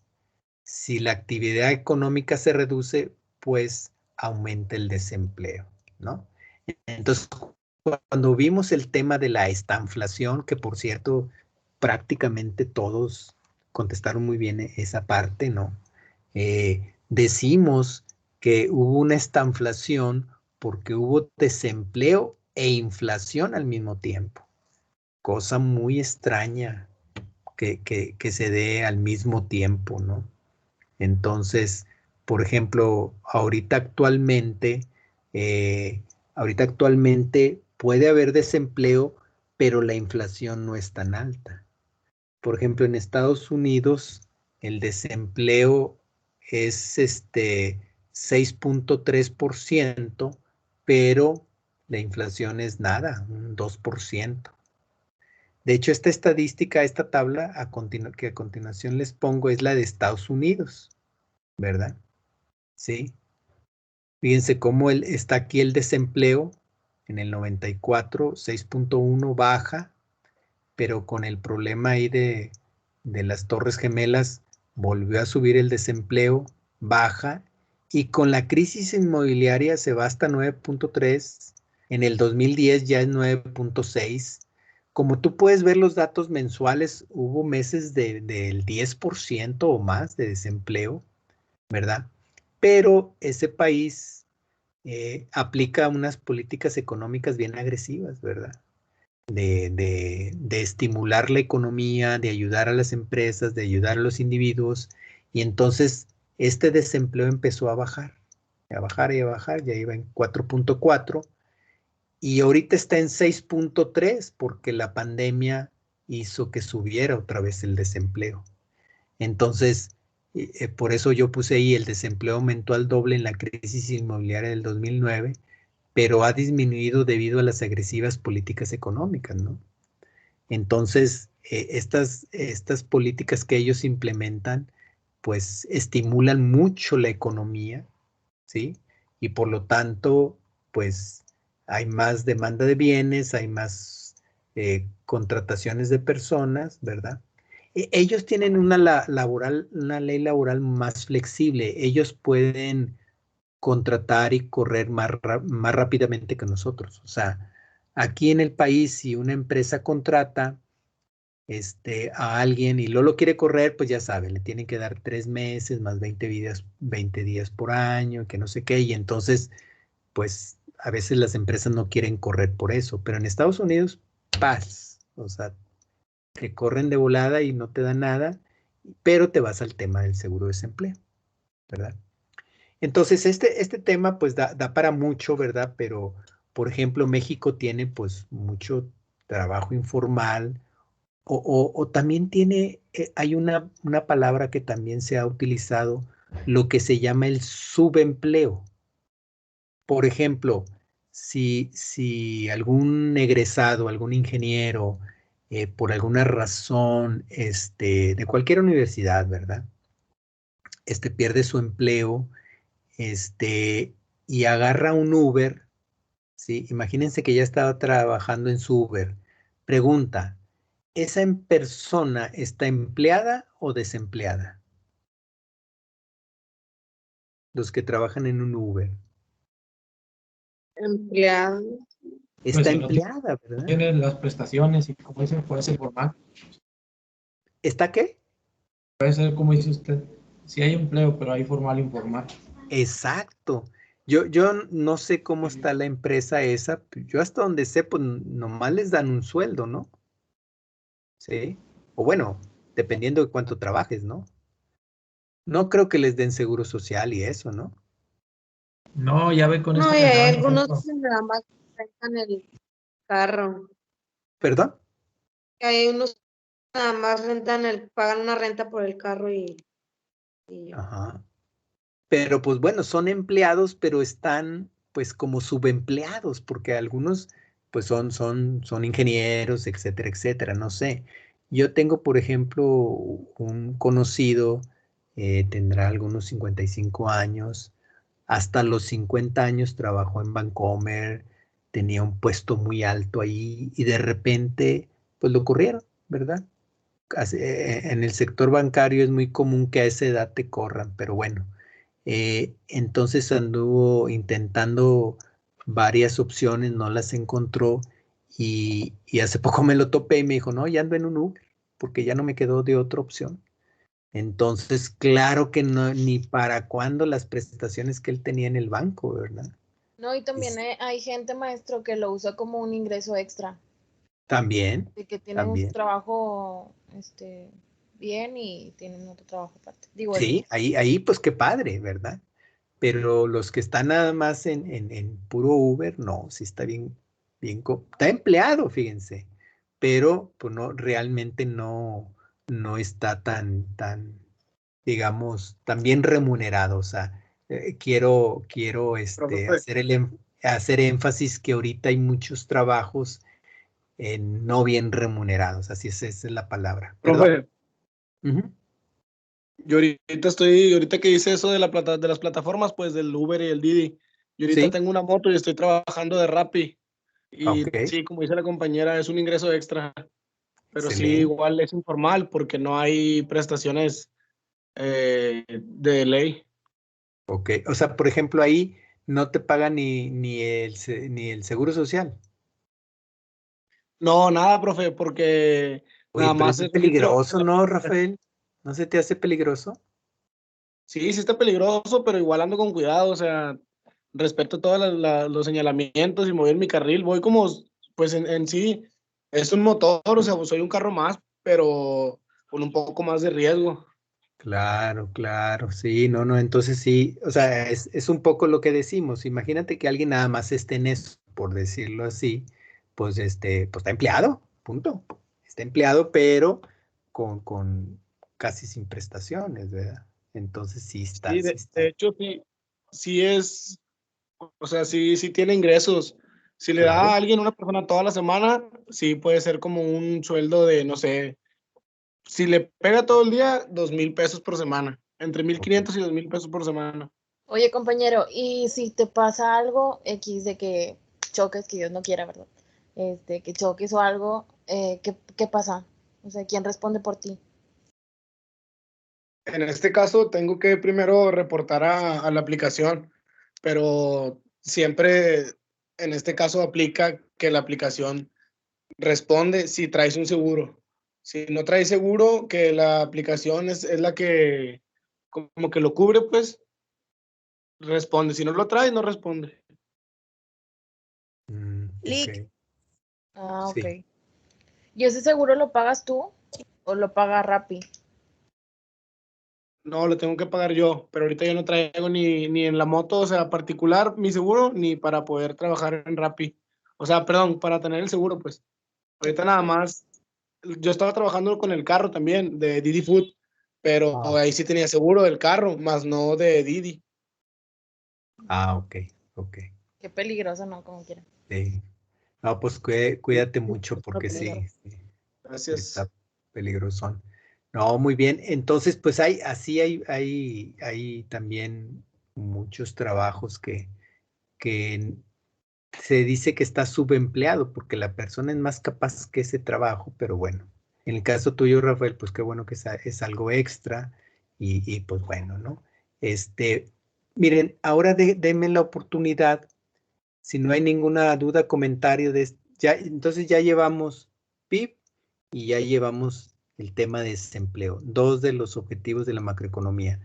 Si la actividad económica se reduce, pues aumenta el desempleo, ¿no? Entonces, cuando vimos el tema de la estanflación, que por cierto, prácticamente todos contestaron muy bien esa parte, ¿no? Decimos que hubo una estanflación porque hubo desempleo e inflación al mismo tiempo. Cosa muy extraña que se dé al mismo tiempo, ¿no? Entonces, por ejemplo, ahorita actualmente puede haber desempleo, pero la inflación no es tan alta. Por ejemplo, en Estados Unidos el desempleo es 6.3%, pero la inflación es nada, un 2%. De hecho, esta estadística, esta tabla que a continuación les pongo es la de Estados Unidos, ¿verdad? Sí. Fíjense cómo está aquí el desempleo en el 94, 6.1 baja, pero con el problema ahí de las Torres Gemelas volvió a subir el desempleo, baja, y con la crisis inmobiliaria se va hasta 9.3, en el 2010 ya es 9.6. Como tú puedes ver los datos mensuales, hubo meses del 10% o más de desempleo, ¿verdad? Pero ese país aplica unas políticas económicas bien agresivas, ¿verdad? de estimular la economía, de ayudar a las empresas, de ayudar a los individuos, y entonces este desempleo empezó a bajar, y a bajar, ya iba en 4.4, y ahorita está en 6.3 porque la pandemia hizo que subiera otra vez el desempleo. Entonces, por eso yo puse ahí el desempleo aumentó al doble en la crisis inmobiliaria del 2009, pero ha disminuido debido a las agresivas políticas económicas, ¿no? Entonces, estas políticas que ellos implementan, pues estimulan mucho la economía, ¿sí? Y por lo tanto, pues hay más demanda de bienes, hay más contrataciones de personas, ¿verdad? Ellos tienen una ley laboral más flexible. Ellos pueden contratar y correr más rápidamente que nosotros. O sea, aquí en el país, si una empresa contrata a alguien y lo quiere correr, pues ya sabe, le tienen que dar 3 meses más 20 días por año, que no sé qué, y entonces, pues a veces las empresas no quieren correr por eso, pero en Estados Unidos, paz, o sea, te corren de volada y no te dan nada, pero te vas al tema del seguro de desempleo, ¿verdad? Entonces, este tema pues da para mucho, ¿verdad? Pero, por ejemplo, México tiene pues mucho trabajo informal o también tiene, hay una palabra que también se ha utilizado, lo que se llama el subempleo. Por ejemplo, si algún egresado, algún ingeniero, por alguna razón, de cualquier universidad, ¿verdad? Pierde su empleo, y agarra un Uber, ¿sí? Imagínense que ya estaba trabajando en su Uber. Pregunta, ¿esa persona está empleada o desempleada? Los que trabajan en un Uber. Empleado. Está Pues si no empleada, ¿verdad? tiene las prestaciones y como dicen, puede ser formal. ¿Está qué? Puede ser como dice usted, si hay empleo, pero hay formal e informal. Exacto. Yo no sé cómo está la empresa esa. Yo hasta donde sé, pues nomás les dan un sueldo, ¿no? Sí. O bueno, dependiendo de cuánto trabajes, ¿no? No creo que les den seguro social y eso, ¿no? No, ya ve con No, esto y que hay acaban de algunos hacer, que nada más rentan el carro. ¿Perdón? Y hay unos que nada más pagan una renta por el carro y ya. Ajá. Pero pues bueno, son empleados, pero están pues como subempleados, porque algunos pues son ingenieros, etcétera, etcétera, no sé. Yo tengo, por ejemplo, un conocido, tendrá algunos 55 años, hasta los 50 años trabajó en Bancomer, tenía un puesto muy alto ahí y de repente pues lo corrieron, ¿verdad? En el sector bancario es muy común que a esa edad te corran, pero bueno. Entonces anduvo intentando varias opciones, no las encontró y hace poco me lo topé y me dijo, no, ya ando en un Uber, porque ya no me quedó de otra opción. Entonces, claro que no, ni para cuándo las prestaciones que él tenía en el banco, ¿verdad? No, y también hay gente, maestro, que lo usa como un ingreso extra, También, de que tienen un también. trabajo, bien y tienen otro trabajo aparte. Digo, Sí, ahí pues qué padre, ¿verdad? Pero los que están nada más en puro Uber, no, sí está bien, está empleado, fíjense, pero pues no, realmente no está digamos, tan bien remunerado. O sea, quiero Profe, hacer énfasis que ahorita hay muchos trabajos no bien remunerados, así es, esa es la palabra. ¿Perdón? profe, Ujú. yo ahorita que hice eso de de las plataformas, pues del Uber y el Didi, yo ahorita Sí, tengo una moto y estoy trabajando de Rappi. Y ok, sí, como dice la compañera, es un ingreso extra, pero sí, excelente. igual es informal porque no hay prestaciones de ley. Ok, o sea, por ejemplo, ahí no te pagan ni el seguro social. No, nada, profe, porque Oye, nada pero más eso es registro. peligroso, ¿no, Rafael? ¿No se te hace peligroso? Sí, sí está peligroso, pero igual ando con cuidado, o sea, respeto todos los señalamientos y mover mi carril. Voy como, pues en sí, Es un motor, o sea, soy un carro más, pero con un poco más de riesgo. Claro, claro, sí, no, entonces sí, o sea, es un poco lo que decimos. Imagínate que alguien nada más esté en eso, por decirlo así, pues pues está empleado, punto. Está empleado, pero con casi sin prestaciones, ¿verdad? Entonces sí está, Sí, sí de está. hecho, sí, sí es, o sea, sí tiene ingresos. Si le da Claro. a alguien, una persona toda la semana, sí puede ser como un sueldo de, no sé, si le pega todo el día, 2,000 pesos por semana. Entre 1,500 y 2,000 pesos por semana. Oye, compañero, y si te pasa algo X de que choques, que Dios no quiera, ¿verdad? Que choques o algo, ¿qué pasa? O sea, ¿quién responde por ti? En este caso, tengo que primero reportar a la aplicación, pero siempre en este caso aplica que la aplicación responde si traes un seguro. Si no traes seguro, que la aplicación es la que como que lo cubre, pues responde. Si no lo traes, no responde. Lick. Ok, Ah, ok. sí. ¿Y ese seguro lo pagas tú o lo paga Rappi? No, lo tengo que pagar yo, pero ahorita yo no traigo ni en la moto, o sea, particular mi seguro, ni para poder trabajar en Rappi. O sea, perdón, para tener el seguro, pues. Ahorita nada más, yo estaba trabajando con el carro también, de Didi Food, pero Ah, ahí sí tenía seguro del carro, más no de Didi. ok, ok. Qué peligroso, ¿no? Como quiera. Sí. No, pues cuídate mucho porque Peligro. sí Gracias. está peligroso. No, muy bien. Entonces, pues hay también muchos trabajos que se dice que está subempleado porque la persona es más capaz que ese trabajo, pero bueno, en el caso tuyo, Rafael, pues qué bueno que es algo extra y pues bueno, ¿no? Miren, ahora denme la oportunidad, si no hay ninguna duda, comentario ya, entonces ya llevamos PIB y ya llevamos el tema de desempleo, dos de los objetivos de la macroeconomía.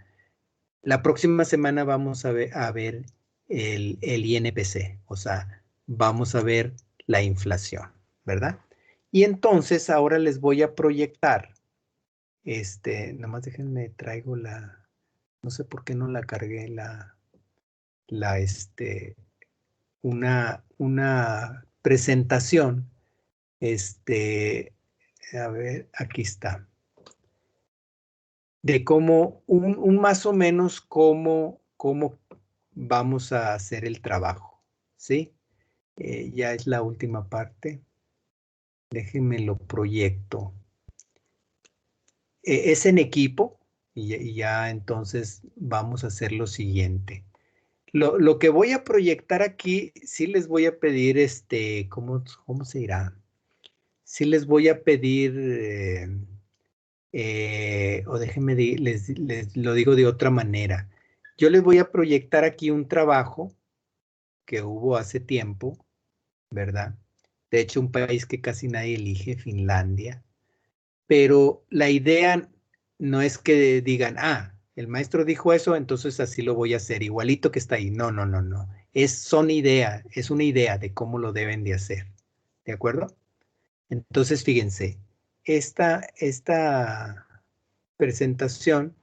La próxima semana vamos a ver el INPC, o sea, vamos a ver la inflación, ¿verdad? Y entonces ahora les voy a proyectar, nomás déjenme, traigo no sé por qué no la cargué, la, una presentación, a ver, aquí está, de cómo, un más o menos cómo vamos a hacer el trabajo, ¿sí? Ya es la última parte. Déjenme lo proyecto. Es en equipo y ya entonces vamos a hacer lo siguiente. Lo que voy a proyectar aquí, sí les voy a pedir, ¿cómo se dirá? Sí les voy a pedir, o déjenme, les lo digo de otra manera. Yo les voy a proyectar aquí un trabajo que hubo hace tiempo, ¿verdad? De hecho, un país que casi nadie elige, Finlandia. Pero la idea no es que digan, el maestro dijo eso, entonces así lo voy a hacer, igualito que está ahí. No, no, no, no. Es una idea de cómo lo deben de hacer. ¿De acuerdo? Entonces, fíjense, esta presentación,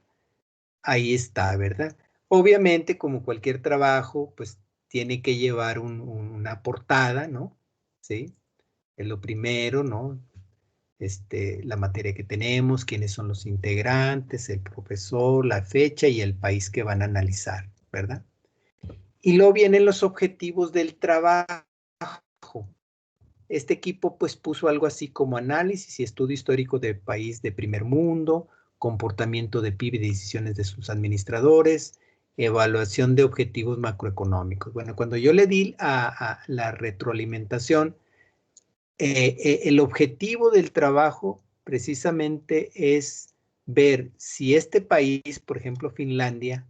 ahí está, ¿verdad? Obviamente, como cualquier trabajo, pues tiene que llevar una portada, ¿no? ¿Sí? Es lo primero, ¿no? La materia que tenemos, quiénes son los integrantes, el profesor, la fecha y el país que van a analizar, ¿verdad? Y luego vienen los objetivos del trabajo. Este equipo pues puso algo así como análisis y estudio histórico de país de primer mundo, comportamiento de PIB y decisiones de sus administradores, evaluación de objetivos macroeconómicos. Bueno, cuando yo le di a la retroalimentación, el objetivo del trabajo precisamente es ver si este país, por ejemplo Finlandia,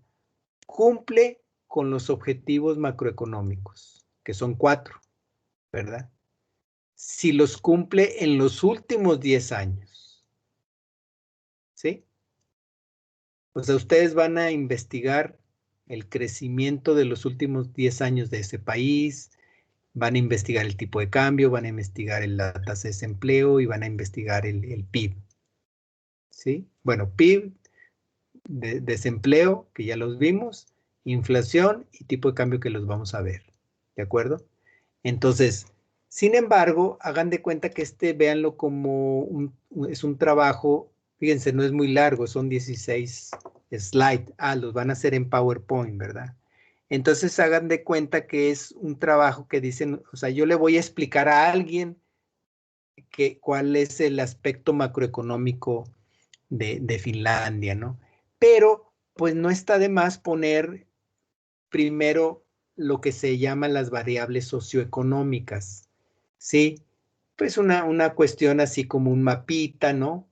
cumple con los objetivos macroeconómicos, que son 4, ¿verdad? Si los cumple en los últimos 10 años, ¿sí? O sea, ustedes van a investigar el crecimiento de los últimos 10 años de ese país, van a investigar el tipo de cambio, van a investigar la tasa de desempleo y van a investigar el PIB. ¿Sí? Bueno, PIB, desempleo, que ya los vimos, inflación y tipo de cambio que los vamos a ver. ¿De acuerdo? Entonces, sin embargo, hagan de cuenta que véanlo como es un trabajo, fíjense, no es muy largo, son 16 slides. Los van a hacer en PowerPoint, ¿verdad? Entonces, hagan de cuenta que es un trabajo que dicen, o sea, yo le voy a explicar a alguien cuál es el aspecto macroeconómico de Finlandia, ¿no? Pero, pues no está de más poner primero lo que se llaman las variables socioeconómicas, ¿sí? Pues una cuestión así como un mapita, ¿no?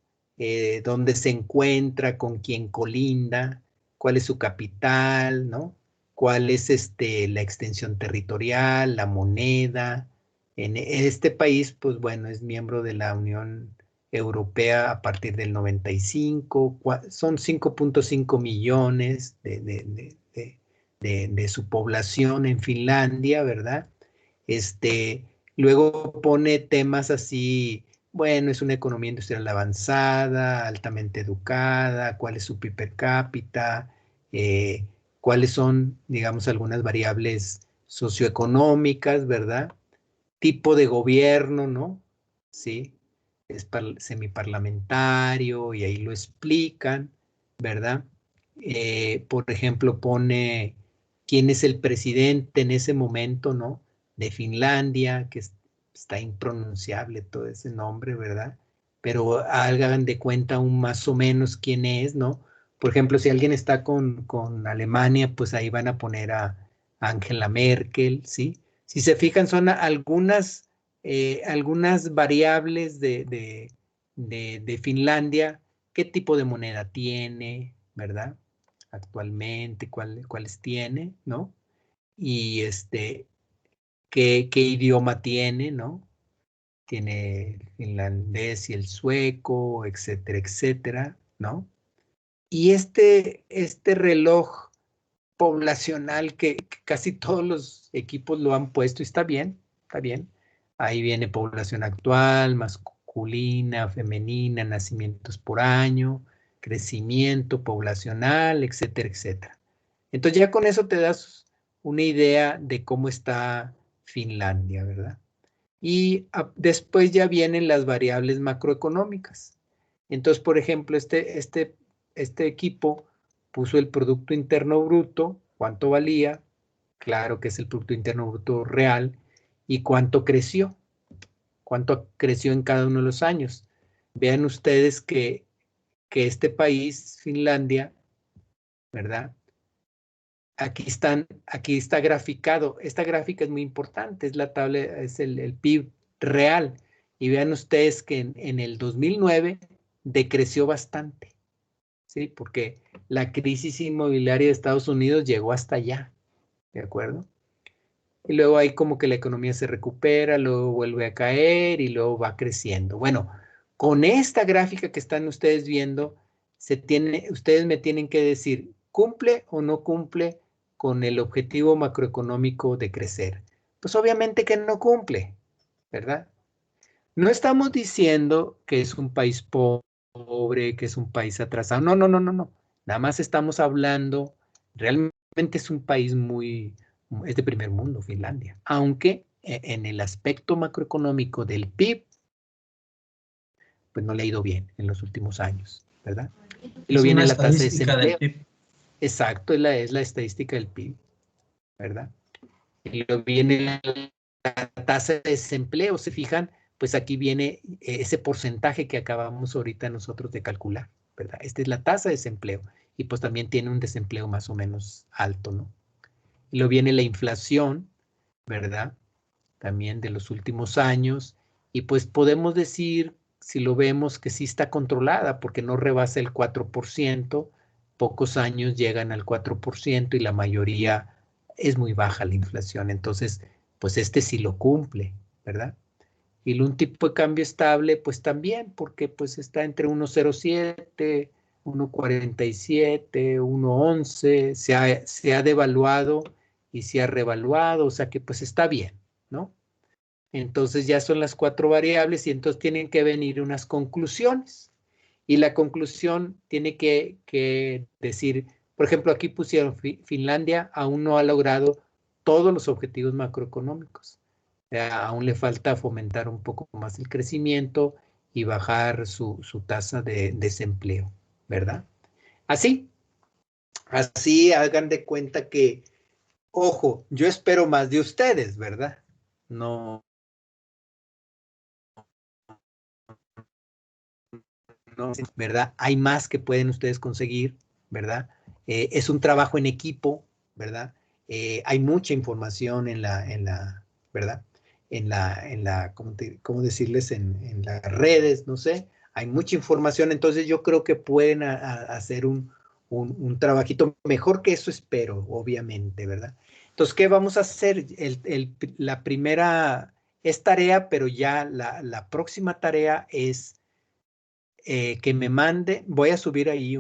Dónde se encuentra, con quién colinda, cuál es su capital, ¿no? Cuál es la extensión territorial, la moneda. En este país, pues bueno, es miembro de la Unión Europea a partir del 95, son 5.5 millones de su población en Finlandia, ¿verdad? Luego pone temas así, bueno, es una economía industrial avanzada, altamente educada, cuál es su PIB per cápita, cuáles son, digamos, algunas variables socioeconómicas, ¿verdad? Tipo de gobierno, ¿no? Sí, es semiparlamentario y ahí lo explican, ¿verdad? Por ejemplo, pone quién es el presidente en ese momento, ¿no? De Finlandia, que está impronunciable todo ese nombre, ¿verdad? Pero hagan de cuenta un más o menos quién es, ¿no? Por ejemplo, si alguien está con Alemania, pues ahí van a poner a Angela Merkel, ¿sí? Si se fijan, son algunas variables de Finlandia, qué tipo de moneda tiene, ¿verdad? Actualmente, cuáles tiene, ¿no? Y qué idioma tiene, ¿no? Tiene el finlandés y el sueco, etcétera, etcétera, ¿no? Y este reloj poblacional que casi todos los equipos lo han puesto, y está bien, está bien. Ahí viene población actual, masculina, femenina, nacimientos por año, crecimiento poblacional, etcétera, etcétera. Entonces ya con eso te das una idea de cómo está Finlandia, ¿verdad? Y después ya vienen las variables macroeconómicas. Entonces, por ejemplo, este equipo puso el Producto Interno Bruto, cuánto valía, claro que es el Producto Interno Bruto real, y cuánto creció en cada uno de los años. Vean ustedes que este país, Finlandia, ¿verdad? Aquí está graficado. Esta gráfica es muy importante, es la tabla, es el PIB real. Y vean ustedes que en el 2009 decreció bastante, ¿sí? Porque la crisis inmobiliaria de Estados Unidos llegó hasta allá, ¿de acuerdo? Y luego ahí como que la economía se recupera, luego vuelve a caer y luego va creciendo. Bueno, con esta gráfica que están ustedes viendo, ustedes me tienen que decir, ¿cumple o no cumple con el objetivo macroeconómico de crecer? Pues obviamente que no cumple, ¿verdad? No estamos diciendo que es un país pobre, que es un país atrasado. No, no, no, no, no. Nada más estamos hablando, realmente es un país es de primer mundo, Finlandia. Aunque en el aspecto macroeconómico del PIB, pues no le ha ido bien en los últimos años, ¿verdad? Y luego viene la tasa de desempleo. Exacto, es la estadística del PIB, ¿verdad? Y luego viene la tasa de desempleo, ¿se fijan? Pues aquí viene ese porcentaje que acabamos ahorita nosotros de calcular, ¿verdad? Esta es la tasa de desempleo y pues también tiene un desempleo más o menos alto, ¿no? Y luego viene la inflación, ¿verdad? También de los últimos años y pues podemos decir, si lo vemos, que sí está controlada porque no rebasa el 4%, pocos años llegan al 4% y la mayoría es muy baja la inflación, entonces pues sí lo cumple, ¿verdad? Y un tipo de cambio estable, pues también, porque pues está entre 1.07, 1.47, 1.11, se ha devaluado y se ha revaluado, o sea que pues está bien, ¿no? Entonces ya son las 4 variables y entonces tienen que venir unas conclusiones. Y la conclusión tiene que decir, por ejemplo, aquí pusieron Finlandia aún no ha logrado todos los objetivos macroeconómicos. Aún le falta fomentar un poco más el crecimiento y bajar su tasa de desempleo, ¿verdad? Así hagan de cuenta que, ojo, yo espero más de ustedes, ¿verdad? No, ¿verdad? Hay más que pueden ustedes conseguir, ¿verdad? Es un trabajo en equipo, ¿verdad? Hay mucha información en la, ¿verdad? ¿Cómo decirles? En las redes, no sé, hay mucha información, entonces yo creo que pueden hacer un trabajito mejor que eso, espero, obviamente, ¿verdad? Entonces, ¿qué vamos a hacer? La primera es tarea, pero ya la próxima tarea es que me mande, voy a subir ahí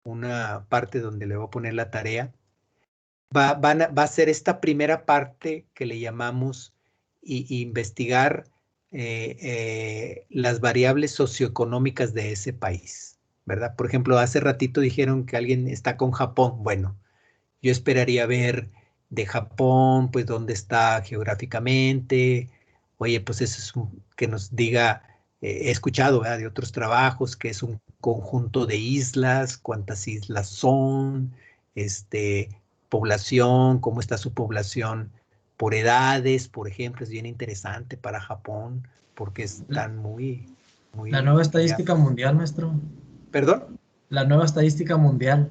una parte donde le voy a poner la tarea. Va a ser esta primera parte que le llamamos investigar las variables socioeconómicas de ese país, ¿verdad? Por ejemplo, hace ratito dijeron que alguien está con Japón. Bueno, yo esperaría ver de Japón, pues dónde está geográficamente. Oye, pues eso es que nos diga, he escuchado, ¿verdad?, de otros trabajos, que es un conjunto de islas, cuántas islas son, población, cómo está su población por edades, por ejemplo, es bien interesante para Japón, porque están muy... La nueva estadística mundial, maestro. ¿Perdón? La nueva estadística mundial.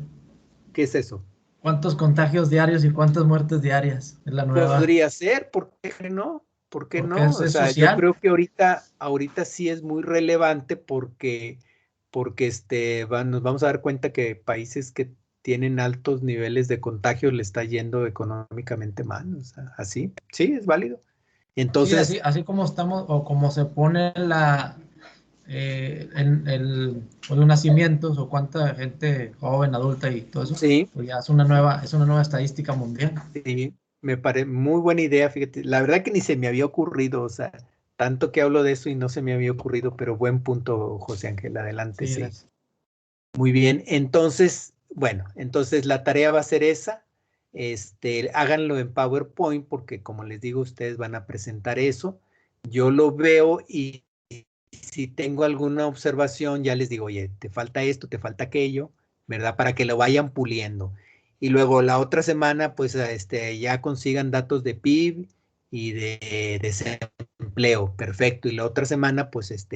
¿Qué es eso? ¿Cuántos contagios diarios y cuántas muertes diarias? Es la nueva. Podría ser, ¿por qué no? ¿Por qué Porque no? es O sea, social. yo creo que ahorita sí es muy relevante porque nos vamos a dar cuenta que países que tienen altos niveles de contagio le está yendo económicamente mal. O sea, así, sí, es válido. Sí, Entonces, así como estamos, o como se pone los nacimientos, o cuánta gente joven, adulta y todo eso, sí, pues ya es una nueva estadística mundial. sí, me parece muy buena idea, fíjate. La verdad que ni se me había ocurrido, o sea, tanto que hablo de eso y no se me había ocurrido, pero buen punto, José Ángel, adelante, Sí, sí. gracias. Muy bien, entonces, bueno, entonces la tarea va a ser esa. Háganlo en PowerPoint porque, como les digo, ustedes van a presentar eso. Yo lo veo y si tengo alguna observación, ya les digo, oye, te falta esto, te falta aquello, ¿verdad? Para que lo vayan puliendo. Y luego la otra semana, pues, ya consigan datos de PIB y de desempleo, perfecto. Y la otra semana, pues,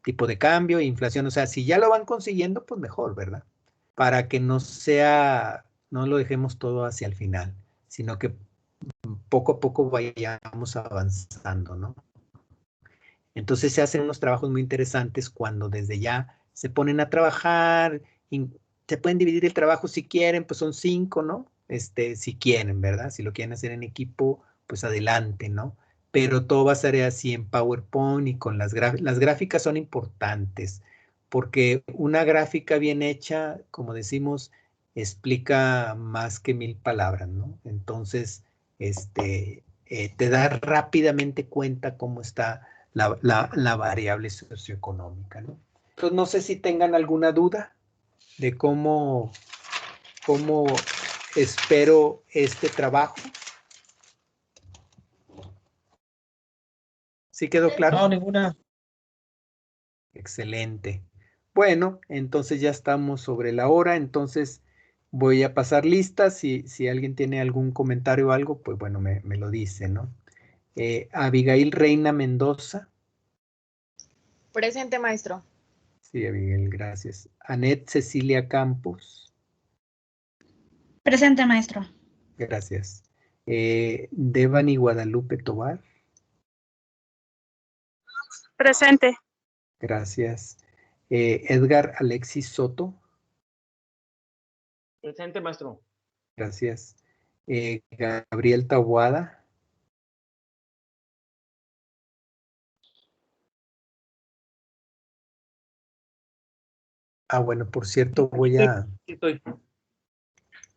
tipo de cambio, inflación, o sea, si ya lo van consiguiendo, pues mejor, ¿verdad? Para que no lo dejemos todo hacia el final, sino que poco a poco vayamos avanzando, ¿no? Entonces se hacen unos trabajos muy interesantes cuando desde ya se ponen a trabajar, y se pueden dividir el trabajo si quieren, pues son 5, ¿no? Si quieren, ¿verdad? Si lo quieren hacer en equipo, pues adelante, ¿no? Pero todo va a ser así en PowerPoint y con las gráficas son importantes, porque una gráfica bien hecha, como decimos, explica más que 1000 palabras, ¿no? Entonces, te da rápidamente cuenta cómo está la variable socioeconómica, ¿no? Entonces, no sé si tengan alguna duda de cómo espero este trabajo. ¿Sí quedó claro? No, ninguna. Excelente. Bueno, entonces ya estamos sobre la hora, entonces voy a pasar lista. Si alguien tiene algún comentario o algo, pues bueno, me lo dice, ¿no? Abigail Reina Mendoza. Presente, maestro. Sí, Abigail, gracias. Anet Cecilia Campos. Presente, maestro. Gracias. Devani Guadalupe Tobar. Presente. Gracias. Edgar Alexis Soto. Presente, maestro. Gracias. Gabriel Taboada. Ah, bueno, por cierto, Estoy.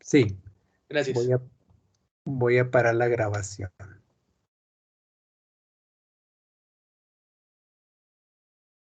Sí, Gracias. voy a parar la grabación.